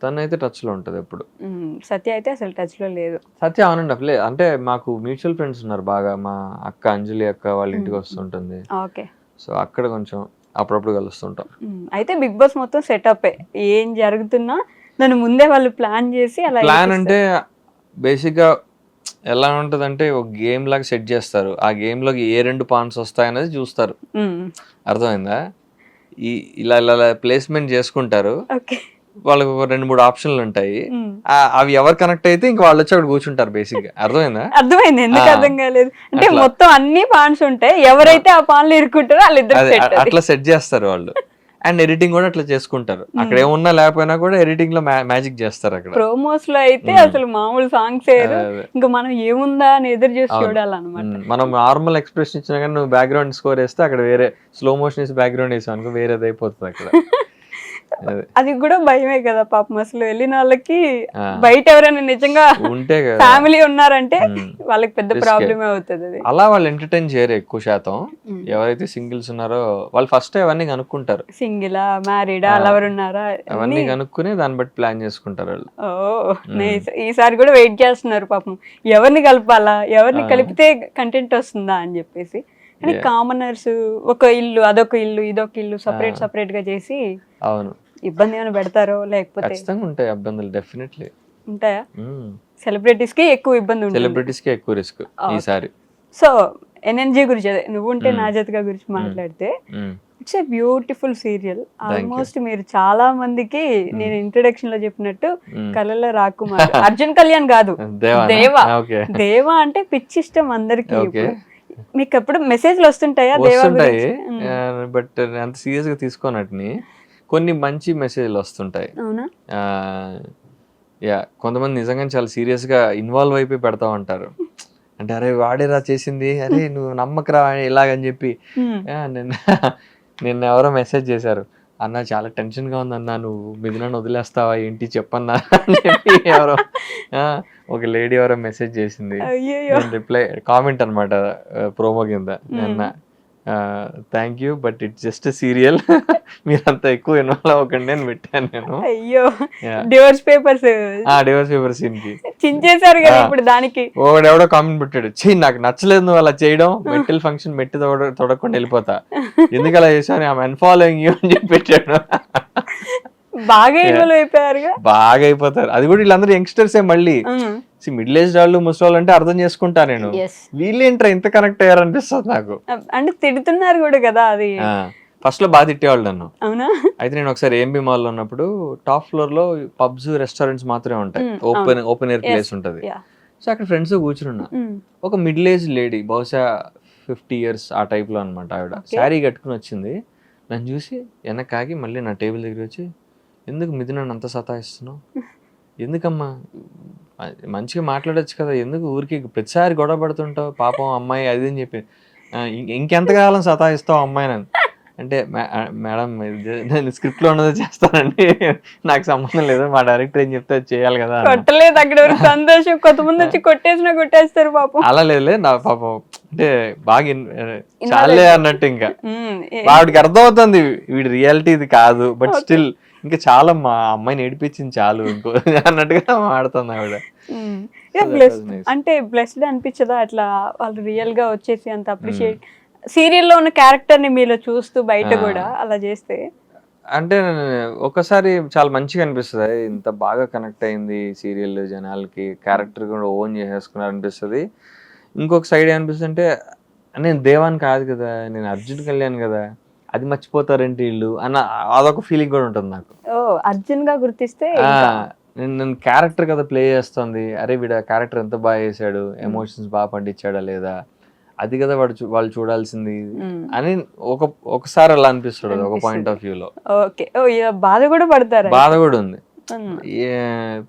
తనైతే టచ్ లో ఉంటది ఎప్పుడు. సత్య అయితే అసలు టచ్ లో లేదు. సత్య ఆన్ అండ్ ఆఫ్ లేదు, అంటే మాకు మ్యూచువల్ ఫ్రెండ్స్ ఉన్నారు బాగా. మా అక్క అంజలి అక్క వాళ్ళ ఇంటికి వస్తుంటుంది, సో అక్కడ కొంచెం అప్పుడప్పుడు కలుస్తుంటాం. అయితే బిగ్ బాస్ మొత్తం సెటప్, ఏం జరుగుతున్నా నన్ను ముందే వాళ్ళు ప్లాన్ చేసి అలా. ప్లాన్ అంటే బేసిక్ గా ఎలా ఉంటదంటే ఒక గేమ్ లాగా సెట్ చేస్తారు. ఆ గేమ్ లోకి ఏ 2 పాయింట్స్ వస్తాయనేది చూస్తారు. అర్థమైందా? ఇలా ఇలా ప్లేస్మెంట్ చేసుకుంటారు. వాళ్ళకి ఒక 2-3 ఆప్షన్లు ఉంటాయి. అవి ఎవరు కనెక్ట్ అయితే ఇంకా వాళ్ళు వచ్చి అక్కడ కూర్చుంటారు. బేసిక్ గా అర్థమైందా? అర్థమైంది. ఎందుకు అర్థం కాలేదు అంటే మొత్తం అన్ని పాయింట్స్ ఉంటాయి, ఎవరైతే ఆ పాయింట్లు ఇరుక్కుంటారో వాళ్ళిద్దరు అట్లా సెట్ చేస్తారు వాళ్ళు. అండ్ ఎడిటింగ్ కూడా అట్లా చేసుకుంటారు. అక్కడ ఏమున్నా లేకపోయినా కూడా ఎడిటింగ్ లో మ్యాజిక్ చేస్తారు. అక్కడ ప్రోమోస్ లో అయితే అసలు మామూలు సాంగ్స్ ఇంకా మనం ఏముందా అని ఎదురు చేసి చూడాలన్నమాట. మనం నార్మల్ ఎక్స్ప్రెషన్ ఇచ్చినా కానీ నువ్వు బ్యాక్గ్రౌండ్ స్కోర్ వేస్తే అక్కడ వేరే స్లో మోషన్ వేసి బ్యాక్గ్రౌండ్ వేసావు అనుకో, వేరేది అయిపోతుంది అక్కడ. అది కూడా భయమే కదా పాపం, అసలు వెళ్ళిన వాళ్ళకి ఆ. బయట ఎవరైనా నిజంగా ఉంటే కదా ఫ్యామిలీ ఉన్నారంటే ఉమ్. వాళ్ళకి పెద్ద Risk. ప్రాబ్లమే అవుతుంది అది. అలా వాళ్ళు ఎంటర్టైన్ చేయరు ఎక్కువ శాతం. ఉమ్. ఎవరైతే సింగిల్స్ ఉన్నారో వాళ్ళు ఫస్ట్ అవన్నీ కనుక్కుంటారు, సింగిలా, మ్యారీడా, ఆ. లవర్ ఉన్నారా, అవన్నీ కనుక్కుని దాన్ని బట్టి ప్లాన్ చేసుకుంటారు వాళ్ళు. ఓ నైస్. ఈసారి కూడా వెయిట్ చేస్తున్నారు పాపం, ఎవరిని కలపాలా, ఎవరిని ఆ. కలిపితే కంటెంట్ వస్తుందా అని చెప్పేసి. కానీ Yeah. కామనర్స్ ఒక ఇల్లు, అదొక ఇల్లు, ఇదొక ఇల్లు సపరేట్ సపరేట్ గా చేసి అవును, ఇబ్బంది ఏమైనా పెడతారో లేకపోతే ఖచ్చితంగా ఉంటాయి ఇబ్బందులు, డెఫినెట్లీ. ఉంటాయా? సెలబ్రిటీస్ కి ఎక్కువ ఇబ్బంది ఉంటుంది. సెలబ్రిటీస్ కి ఎక్కువ రిస్క్ ఈసారి. సో ఎన్ఎన్జీ గురించి, అదే నువ్వు ఉంటే Mm. నా జతగా గురించి మాట్లాడితే, Mm. It's a beautiful serial. you. Almost మీరు చాలా మందికి నేను ఇంట్రొడక్షన్ లో చెప్పినట్టు Mm. కళల రాకుమార్, అర్జున్ కళ్యాణ్ కాదు, దేవా. దేవా. ఓకే, దేవా అంటే పిచ్చి ఇష్టం అందరికి. ఓకే. మీకు ఎప్పుడు మెసేజ్లు వస్తుంటాయా దేవా వస్తుంటాయి, గురించి? బట్ అంత సీరియస్ గా తీసుకోనట్ని కొన్ని మంచి మెసేజ్లు వస్తుంటాయి. అవునా? యా, కొంతమంది నిజంగా చాలా సీరియస్ గా ఇన్వాల్వ్ అయిపోయి పెడతా ఉంటారు. అంటే అరే వాడేరా చేసింది, అరే నువ్వు నమ్మకరా ఇలాగని చెప్పి. Mm. నిన్న ఎవరో మెసేజ్ చేశారు, అన్న చాలా టెన్షన్ గా ఉంది అన్న, నువ్వు మిథునని వదిలేస్తావా ఏంటి చెప్పన్నా అని చెప్పి ఎవరో ఒక లేడీ ఎవరో మెసేజ్ చేసింది. అయ్యయ్యో. రిప్లై కామెంట్ అనమాట ప్రోమో కింద, అన్న thank you but it's just serial, మీరంతా ఎక్కువ ఇన్వాల్వ్ అవ్వకండి అని పెట్టాను నేను. అయ్యో, Yeah. Divorce papers divorce paper scene కి చించేశారు కదా Ah. ఇప్పుడు దానికి. ఎవడో కామెంట్ పెట్టాడు, చెయ్యి నాకు నచ్చలేదు నువ్వు అలా చేయడం, మెట్టెల్ ఫంక్షన్ మెట్టి తొడకుండా వెళ్ళిపోతా, ఎందుకు అలా చేసావు, ఐఎమ్ అన్ఫాలోయింగ్ యూ అని చెప్పి పెట్టాడు. బాగా ఇన్వాల్వ్ అయిపోయారుగా. బాగా అయిపోతారు, అది కూడా వీళ్ళందరూ యంగ్స్టర్సే మళ్ళీ. మిడిల్ ఏజ్ వాళ్ళు ముసలి అంటే అర్థం చేసుకుంటా నేను, Yes. వీళ్ళేంట్రా ఇంత కనెక్ట్ అయ్యారు అనిపిస్తుంది నాకు. అంటే తిడుతున్నారు కూడా కదా అది. ఫస్ట్ లో బాగా తిట్టేవాళ్ళు నన్ను. అవునా? అయితే నేను ఒకసారి ఏఎంబి మాల్ లో ఉన్నప్పుడు టాప్ ఫ్లోర్ లో పబ్స్ రెస్టారెంట్స్ మాత్రమే ఉంటాయి, ఓపెన్ ఎయిర్ ప్లేస్ ఉంటది. Yeah. సో అక్కడ ఫ్రెండ్స్ కూర్చున్నా, ఒక మిడిల్ ఏజ్ లేడీ, బహుశా 50 years ఆ టైప్ లో అనమాట ఆవిడ, శారీ కట్టుకుని వచ్చింది. నన్ను చూసి వెనక్కి మళ్ళీ నా టేబుల్ దగ్గర వచ్చి, ఎందుకు మిథున అంత సతాయిస్తున్నావు, ఎందుకమ్మా మంచిగా మాట్లాడొచ్చు కదా, ఎందుకు ఊరికి ప్రతిసారి గొడవ పడుతుంటావు, పాపం అమ్మాయి అది అని చెప్పి, ఇంకెంతకాలం సతాయిస్తావు అమ్మాయి నన్ను అంటే, మేడం నేను స్క్రిప్ట్ లో ఉన్నది చేస్తానండి, నాకు సంబంధం లేదు, మా డైరెక్టర్ ఏం చెప్తే అది చేయాలి కదా. కొట్టలేదు అక్కడ వరకు సంతోషం, కొంతమంది వచ్చి కొట్టేసినా కొట్టేస్తారు పాపం. అలా లేదులే నా పాపం, అంటే బాగా చాలే అన్నట్టు, ఇంకా వాడికి అర్థమవుతుంది వీడి రియాలిటీ ఇది కాదు, బట్ స్టిల్ ఇంకా చాలా మా అమ్మాయిని ఏడిపించింది చాలు ఇంకో అన్నట్టుగా మాడుతుంది ఆవిడ. అంటే బ్లెస్డ్ అనిపించదా అట్లా వాళ్ళు రియల్ గా వచ్చేసి అంత అప్రిషియేట్, సీరియల్లో ఉన్న క్యారెక్టర్ ని మీలో చూస్తూ బయట కూడా అలా చేస్తే? అంటే ఒకసారి చాలా మంచిగా అనిపిస్తుంది, ఇంత బాగా కనెక్ట్ అయింది సీరియల్ జనాలకి, క్యారెక్టర్ కూడా ఓన్ చేసేసుకున్నారు అనిపిస్తుంది. ఇంకొక సైడ్ ఏమనిపిస్తుంది అంటే, నేను దేవాన్ కాదు కదా, నేను అర్జున్ కళ్యాణ్ కదా, అది మర్చిపోతారేంటి వీళ్ళు అన్న అదొక ఫీలింగ్ కూడా ఉంటుంది నాకు. ఓ అర్జున్ గా గుర్తిస్తే నేను క్యారెక్టర్ కదా ప్లే చేస్తుంది, అరే వీడు క్యారెక్టర్ ఎంత బాగా చేశాడు, ఎమోషన్స్ బాగా పండించాడా లేదా, అది కదా వాళ్ళు చూడాల్సింది అని ఒకసారి అలా అనిపిస్తుంది ఒక పాయింట్ ఆఫ్ వ్యూలో. ఓకే. ఓ బాధ కూడా పడతారు, బాధ కూడా ఉంది.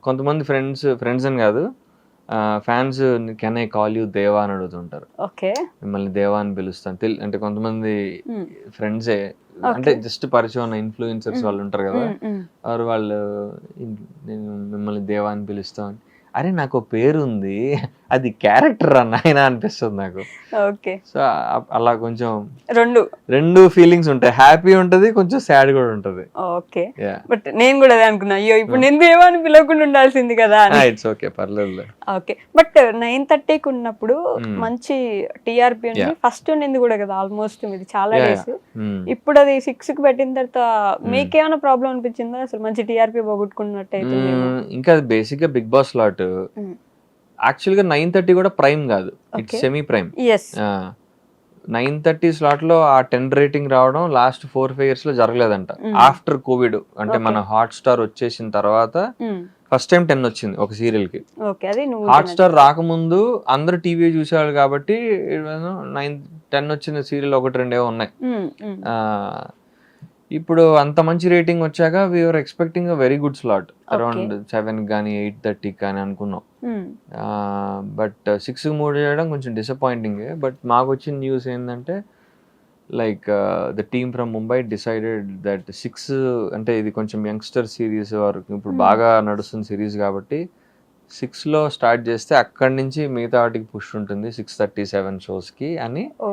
కొంతమంది ఫ్రెండ్స్ అని కాదు, fans can I call you దేవా అని అడుగుతుంటారు. ఓకే, మిమ్మల్ని దేవా అని పిలుస్తాను అంటే కొంతమంది ఫ్రెండ్సే, అంటే జస్ట్ పరిచయం ఉన్న ఇన్ఫ్లుయెన్సర్స్ వాళ్ళు ఉంటారు కదా, వాళ్ళు నేను మిమ్మల్ని దేవా అని పిలుస్తాను, అరే నాకు పేరు ఉంది, అది క్యారెక్టర్ అన్న అనిపిస్తుంది నాకు. ఓకే, సో అలా కొంచెం రెండు ఫీలింగ్స్ ఉంటాయి, హ్యాపీ ఉంటది, కొంచెం సాడ్ కూడా ఉంటది. ఓకే, బట్ నేను కూడా అదే అనుకున్నా, అయ్యో ఇప్పుడు నేను దేవాన్ని పిలవకుండా ఉండాల్సింది కదా. ఇట్స్ ఓకే, పర్లేదు. ఓకే, బట్ 9:30కి ఉన్నప్పుడు మంచి టీఆర్పీ ఉంది, ఫస్ట్ ఉన్నింది కూడా కదా ఆల్మోస్ట్ మీది చాలా డేస్. ఇప్పుడు అది 6కి పెట్టిన తర్వాత మీకేమైనా ప్రాబ్లం అనిపించిందా, అసలు మంచి టీఆర్పీ పోగొట్టుకున్నట్టు అయితే? ఇంకా బేసిక్ గా బిగ్ బాస్ స్లాట్ యాక్చువల్ గా 9:30 కూడా ప్రైమ్ కాదు, ఇట్స్ సెమీ ప్రైమ్. 9:30 స్లాట్ లో ఆ 10 రేటింగ్ రావడం లాస్ట్ 4-5 years లో జరగలేదంట. ఆఫ్టర్ కోవిడ్ అంటే మన హాట్ స్టార్ వచ్చేసిన తర్వాత ఫస్ట్ టైం 10 వచ్చింది ఒక సీరియల్ కి. హాట్ స్టార్ రాకముందు అందరు టీవీ చూసేవాళ్ళు కాబట్టి 9-10 వచ్చిన సీరియల్ 1-2 ఉన్నాయి. ఇప్పుడు అంత మంచి రేటింగ్ వచ్చాక we're expecting a very good slot, around 7 కానీ 8:30 కానీ అనుకున్నాం. బట్ 6కి మూవ్ చేయడం కొంచెం డిసప్పాయింటింగ్. బట్ మాకు వచ్చిన న్యూస్ ఏంటంటే like the team from Mumbai decided that 6 అంటే ఇది కొంచెం యంగ్స్టర్ సిరీస్ వరకు ఇప్పుడు బాగా నడుస్తున్న సిరీస్ కాబట్టి 6లో స్టార్ట్ చేస్తే అక్కడి నుంచి మిగతా వాటికి పుష్ ఉంటుంది 6:37 షోస్కి అని ఓ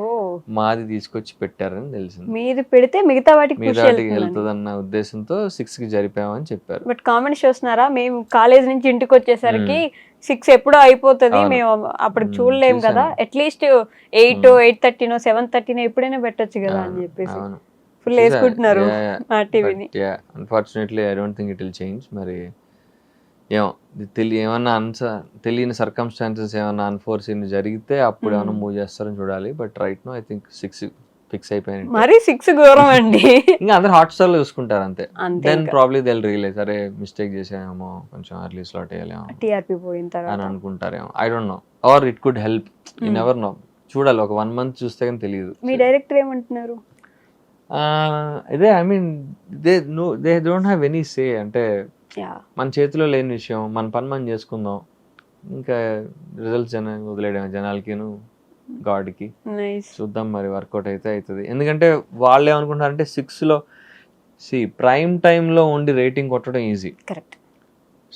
మాది తీసుకొచ్చి పెట్టారని తెలిసింది. మీరు పెడితే మిగతా వాటికి మిగతా వాటికి వెళ్తుంది అన్న ఉద్దేశంతో 6కి జరిపామని చెప్పారు. బట్ కామెంట్స్ చూస్తున్నారా, మేము కాలేజ్ నుంచి ఇంటికి వచ్చేసరికి 6 ఎప్పుడో అయిపోతుంది, మేము అప్పుడు చూడలేం కదా, అట్లీస్ట్ 8, 8:30, 7:30 ఎప్పుడైనా పెట్టొచ్చు కదా అని చెప్పేసి ఫుల్ వేసుకుంటున్నారు మా టీవీని. Unfortunately I don't think it will change. మరి ఏమో ఏమన్నా తెలియని సర్కమ్స్టాన్సెస్ ఏమన్నా అన్ఫోర్సీన్ జరిగితే అప్పుడు ఏమైనా మూవ్ చేస్తారని చూడాలి. But right now I think 6 fix అయిపోయింది. మరి 6 ఘోరం అండి. ఇంకా అందరు హాట్స్టార్ లో చూసుకుంటారు అంతే. దెన్ ప్రాబ్లీ థెల్ రియలైజ్ అరే మిస్టేక్ చేసామేమో, కొంచెం ఎర్లీ స్లాట్ వేయాలేమో, టీఆర్పీ పోయిన తర్వాత అని అనుకుంటారేమో. I don't know, or it could help, you never know. చూడాలి, ఒక 1 month చూస్తే కానీ తెలియదు. మీ డైరెక్టర్ ఏమంటున్నారు? ఇదే I mean they don't have any say. అంటే మన చేతిలో లేని విషయం, మన పని మనం చేసుకుందాం, ఇంకా రిజల్ట్స్ వదిలేయడం జనాలకిను గాడ్కి. చూద్దాం మరి వర్కౌట్ అయితే అవుతుంది. ఎందుకంటే వాళ్ళు ఏమనుకుంటారంటే 6లో ప్రైమ్ టైంలో ఉండి రేటింగ్ కొట్టడం ఈజీ. కరెక్ట్.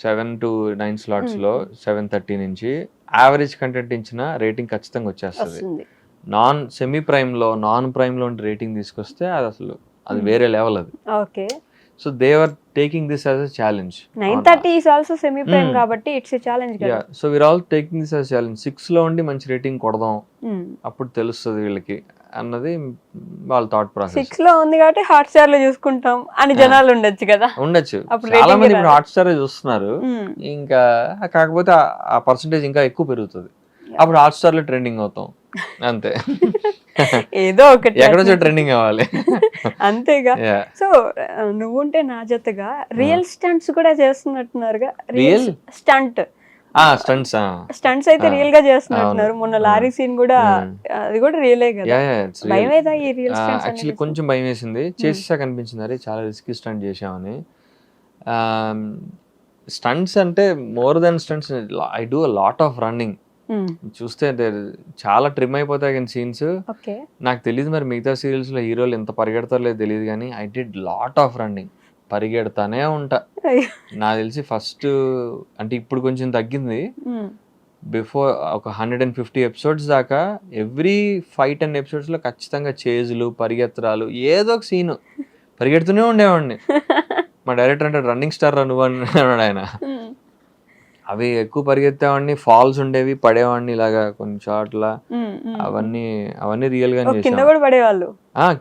7 to 9 స్లాట్స్లో 7:30 నుంచి యావరేజ్ కంటెంట్ ఇచ్చిన రేటింగ్ ఖచ్చితంగా వచ్చేస్తుంది. సెమీ ప్రైమ్లో నాన్ ప్రైమ్లో ఉండి రేటింగ్ తీసుకొస్తే అది అసలు అది వేరే లెవెల్ అది. Okay. So they are taking this as a challenge. 9:30 is also semi prime కాబట్టి ఇట్స్ ఎ ఛాలెంజ్ కదా. Yeah, so we're all taking this as challenge. 6లో ఉండి మంచి రేటింగ్ కొడదాం, అప్పుడు తెలుస్తుంది వీళ్ళకి అన్నది వాళ్ళ థాట్ ప్రాసెస్. 6లో ఉంది కాబట్టి హాట్ స్టార్ లో చూసుకుంటాం అని జనాలు ఉండొచ్చు కదా. ఉండొచ్చు, చాలా మంది ఇప్పుడు హాట్ స్టార్ చూస్తున్నారు. ఇంకా కాకపోతే ఆ పర్సంటేజ్ ఇంకా ఎక్కువ పెరుగుతుంది. అప్పుడు హాట్ స్టార్ లో ట్రెండింగ్ అవుతాం అంతే. ఏదో ఒకటి ఎక్కడో ట్రెండింగ్ అవ్వాలి అంతేగా. సో నువ్వుంటే నా జతగా రియల్ స్టంట్స్ కూడా చేస్తున్నట్టున్నారుగా. రియల్ స్టంట్స్ అయితే రియల్ గా చేస్తున్నట్టున్నారు. మొన్న లారీ సీన్ కూడా అది కూడా రియలే కదా. భయం ఏదా ఈ రియల్ స్టంట్స్? యాక్చువల్లీ కొంచెం భయం వేసింది, చేసేసాక అనిపించింది అరే చాలా రిస్కీ స్టంట్ చేసామని. స్టంట్స్ అంటే more than stunts, I do a lot of running. చూస్తే చాలా ట్రిమ్ అయిపోతాయి కానీ సీన్స్. నాకు తెలియదు మరి మిగతా సీరియల్స్ లో హీరోలు ఎంత పరిగెడతారో లేదు తెలియదు, కానీ I did lot of running. పరిగెడతానే ఉంటా. నాకు తెలిసి ఫస్ట్ అంటే ఇప్పుడు కొంచెం తగ్గింది. బిఫోర్ ఒక 150 ఎపిసోడ్స్ దాకా ఎవ్రీ 5-10 ఎపిసోడ్స్ లో ఖచ్చితంగా చేజులు, పరిగెత్తరాలు, ఏదో ఒక సీన్ పరిగెడుతూనే ఉండేవాడిని. మా డైరెక్టర్ అంటే రన్నింగ్ స్టార్ నువ్వు అన్నాడు ఆయన. అవి ఎక్కువ పరిగెత్తేవాడిని, ఫాల్స్ ఉండేవి, పడేవాడిని ఇలాగా కొన్ని చోట్ల. అవన్నీ రియల్ గా పడేవాళ్ళు.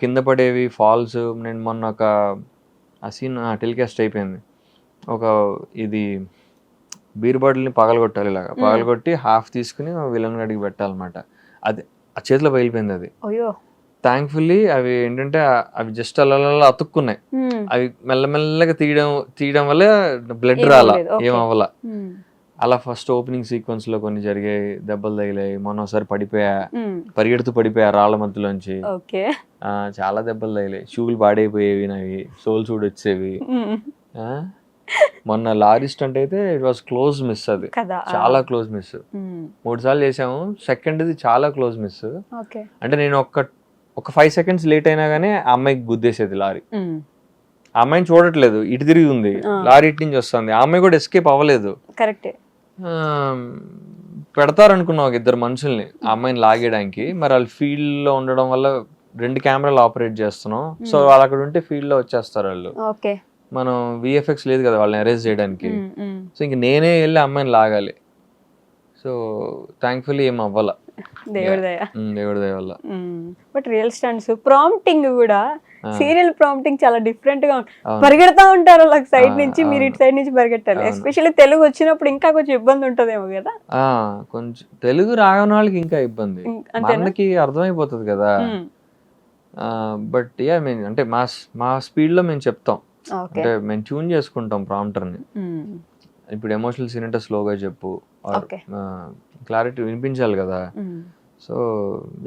కింద పడేవి, ఫాల్స్. నేను మొన్న ఒక ఆ సీన్ టెలికాస్ట్ అయిపోయింది. ఒక ఇది బీర్ బాటిల్ని పగలగొట్టాలి, ఇలాగా పగలగొట్టి హాఫ్ తీసుకుని విలన్ గడికి పెట్టాలన్నమాట. అది ఆ చేతిలో పగిలిపోయింది. అది థ్యాంక్ఫుల్లీ అవి ఏంటంటే అవి జస్ట్ అలా అతుక్కున్నాయి. అవి మెల్లమెల్లగా తీయడం వల్ల బ్లడ్ రాలా, ఏమవ్వాల. అలా ఫస్ట్ ఓపెనింగ్ సీక్వెన్స్ లో కొన్ని జరిగాయి, దెబ్బలు తగిలాయి. మొన్న ఒకసారి పరిగెడుతూ పడిపోయా రాళ్ళ మధ్యలోంచి. చాలా దెబ్బలు తగిలాయి, షూలు పాడైపోయేవి, నావి సోల్ చూడు వచ్చేవి. మొన్న లారీ స్టంట్ అయితే ఇట్ వాస్ క్లోజ్ మిస్. అది చాలా క్లోజ్ మిస్. 3 సార్లు చేసాము. సెకండ్ది చాలా క్లోజ్ మిస్. అంటే నేను ఒక 5 seconds లేట్ అయినా గానీ ఆ అమ్మాయికి గుద్దేసేది లారీ. ఆ అమ్మాయిని చూడట్లేదు, ఇటు తిరిగి ఉంది, లారీ ఇటు నుంచి వస్తుంది. ఆ అమ్మాయి కూడా ఎస్కేప్ అవ్వలేదు. కరెక్టే. పెడతారనుకున్నా ఒక 2 మనుషుల్ని ఆ అమ్మాయిని లాగేయడానికి. మరి వాళ్ళు ఫీల్డ్ లో ఉండడం వల్ల 2 కెమెరాలు ఆపరేట్ చేస్తున్నాం. సో వాళ్ళు అక్కడ ఉంటే ఫీల్డ్ లో వచ్చేస్తారు వాళ్ళు. మనం VFX లేదు కదా వాళ్ళని అరేంజ్ చేయడానికి. సో ఇంక నేనే వెళ్ళి అమ్మాయిని లాగాలి. సో థ్యాంక్ఫుల్లీ ఏం అవ్వాల, దేవుడి దయ వల్ల. బట్ రియల్ స్టంట్స్ ప్రాంప్టింగ్ కూడా సీరియల్ ప్రాంప్టింగ్ చాలా డిఫరెంట్ గా పరిగెడతా ఉంటారు వాళ్ళకి సైడ్ నుంచి, మీరు ఇటు సైడ్ నుంచి పరిగెట్టాలి. ఎస్పెషల్లీ తెలుగు వచ్చినప్పుడు ఇంకా కొంచెం ఇబ్బంది ఉంటదేమో కదా. కొంచెం తెలుగు రాని వాళ్ళకి ఇంకా ఇబ్బంది, మనకి అర్థమైపోతుంది కదా. బట్ యా మీన్ అంటే మా స్పీడ్ లో మేము చెప్తాం, అంటే మేము ట్యూన్ చేసుకుంటాం ప్రాంప్టర్ని. ఇప్పుడు ఎమోషనల్ సీన్ అంటే స్లోగా చెప్పు, క్లారిటీ వినిపించాలి కదా. సో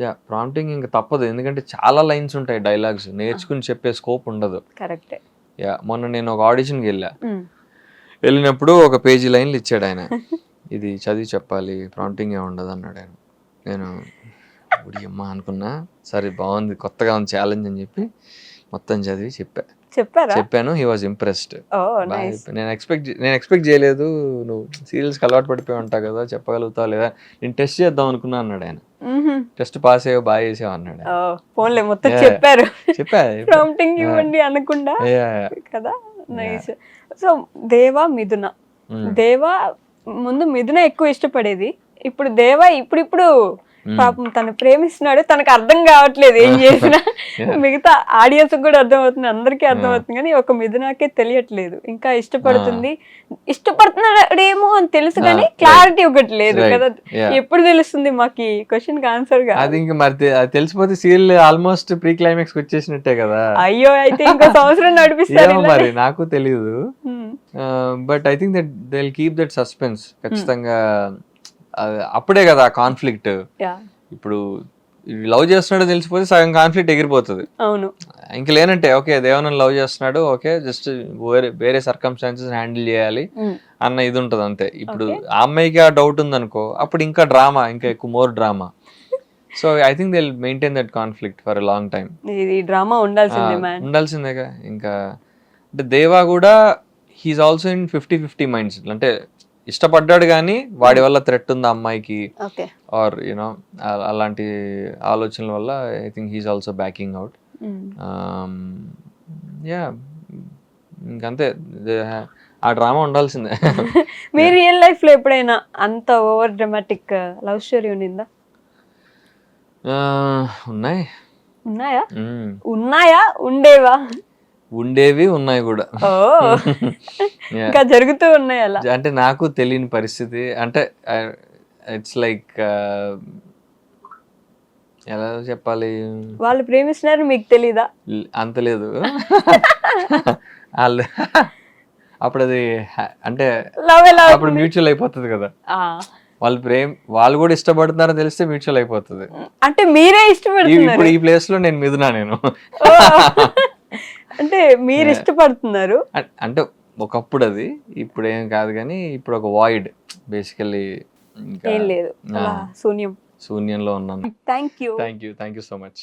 యా ప్రాంప్టింగ్ ఇంకా తప్పదు, ఎందుకంటే చాలా లైన్స్ ఉంటాయి, డైలాగ్స్ నేర్చుకుని చెప్పే స్కోప్ ఉండదు. కరెక్ట్. యా మొన్న నేను ఒక ఆడిషన్కి వెళ్ళినప్పుడు ఒక పేజీ లైన్లు ఇచ్చాడు ఆయన, ఇది చదివి చెప్పాలి, ప్రాంప్టింగ్ ఏ ఉండదు అన్నాడు ఆయన. నేను ఉడి అమ్మ అనుకున్నా, సరే బాగుంది, కొత్తగా ఉంది ఛాలెంజ్ అని చెప్పి మొత్తం చదివి చెప్పాను. He was impressed. Oh nice. నేను ఎక్స్పెక్ట్ చేయలేదు, నువ్వు సీరియల్స్కి అలవాటు పడిపోయి ఉంటావు కదా, చెప్పగలుగుతావు లేదా, నేను టెస్ట్ చేద్దాం అనుకున్నా అన్నాడు ఆయన. టెస్ట్ పాస్ అయ్యో బాగా చేసావు అన్నాడు. ఫోన్లే మొత్తం చెప్పా ప్రాంప్టింగ్ ఇవ్వండి అనకుండా కదా. నైస్. సో దేవా మిథున, దేవా ముందు మిథున ఎక్కువ ఇష్టపడేది, ఇప్పుడు దేవా ఇప్పుడు పాపం తను ప్రేమిస్తున్నాడు, తనకు అర్థం కావట్లేదు ఏం చేసినా. మిగతా ఆడియన్స్ కూడా అర్థం అవుతుంది, అందరికీ అర్థం అవుతుంది, కానీ ఒక మిథునాకే తెలియట్లేదు. ఇంకా ఇష్టపడుతున్నాడేమో అని తెలుసు కానీ క్లారిటీ ఒకటి లేదు కదా. ఎప్పుడు తెలుస్తుంది మాకు ఈ క్వశ్చన్ కి ఆన్సర్ గా? అది ఇంకా మరి తెలిసిపోతే సీరియల్ ఆల్మోస్ట్ ప్రీ క్లైమాక్స్ వచ్చేసినట్టే కదా. అయ్యో, అయితే ఇంకో సంవత్సరం నడిపిస్తారు మరి నాకు తెలీదు. But I think that they will keep that suspense ఖచ్చితంగా. అప్పుడే కదా కాన్ఫ్లిక్ట్. ఇప్పుడు లవ్ చేస్తున్నాడో తెలిసిపోతే సగం కాన్ఫ్లిక్ట్ ఎగిరిపోతుంది. అవును. ఇంక లేనంటే ఓకే దేవనని లవ్ చేస్తున్నాడు, ఓకే జస్ట్ వేరే సర్కమ్స్టాన్సెస్ హ్యాండిల్ చేయాలి అన్న ఇది ఉంటుంది అంతే. ఇప్పుడు ఆ అమ్మాయికి ఆ డౌట్ ఉందనుకో, అప్పుడు ఇంకా డ్రామా, ఇంకా ఎక్కువ more drama. So I think they will maintain that conflict for a long time. ఈ డ్రామా ఉండాల్సిందేగా. ఇంకా అంటే దేవా కూడా హీఈస్ ఆల్సో ఇన్ 50-50 మైండ్స్. అంటే ఇష్టపడ్డాడు కానీ వాడి వల్ల థ్రెట్ ఉంది అమ్మాయికి, ఆర్ యూనో అలాంటి ఆలోచనల వల్ల I think he's also backing out. Yeah, ఇంకంతే, ఆ డ్రామా ఉండాల్సిందే. మీ రియల్ లైఫ్ లో ఎప్పుడైనా అంత ఓవర్ డ్రామాటిక్ లవ్ స్టోరీ ఉండిందా? ఉన్నాయా ఉండేవా? ఉండేవి ఉన్నాయి కూడా. ఇంకా జరుగుతూ ఉన్నాయి అలా. అంటే నాకు తెలియని పరిస్థితి, అంటే ఇట్స్ లైక్ ఎలా చెప్పాలి, వాళ్ళు ప్రేమిస్తున్నారు మీకు తెలీదా? అంత లేదు. వాళ్ళు అప్పుడు అది అంటే అప్పుడు మ్యూచువల్ అయిపోతుంది కదా. వాళ్ళు కూడా ఇష్టపడుతున్నారని తెలిస్తే మ్యూచువల్ అయిపోతుంది. అంటే మీరే ఇష్టపడుతున్నారు. ఇప్పుడు ఈ ప్లేస్ లో నేను మిథునా, నేను అంటే మీరు ఇష్టపడుతున్నారు అంటే ఒకప్పుడు, అది ఇప్పుడు ఏం కాదు కానీ ఇప్పుడు ఒక వాయిడ్ బేసికల్లీ, ఏం లేదు, శూన్యంలో ఉన్నాను. Thank you so much.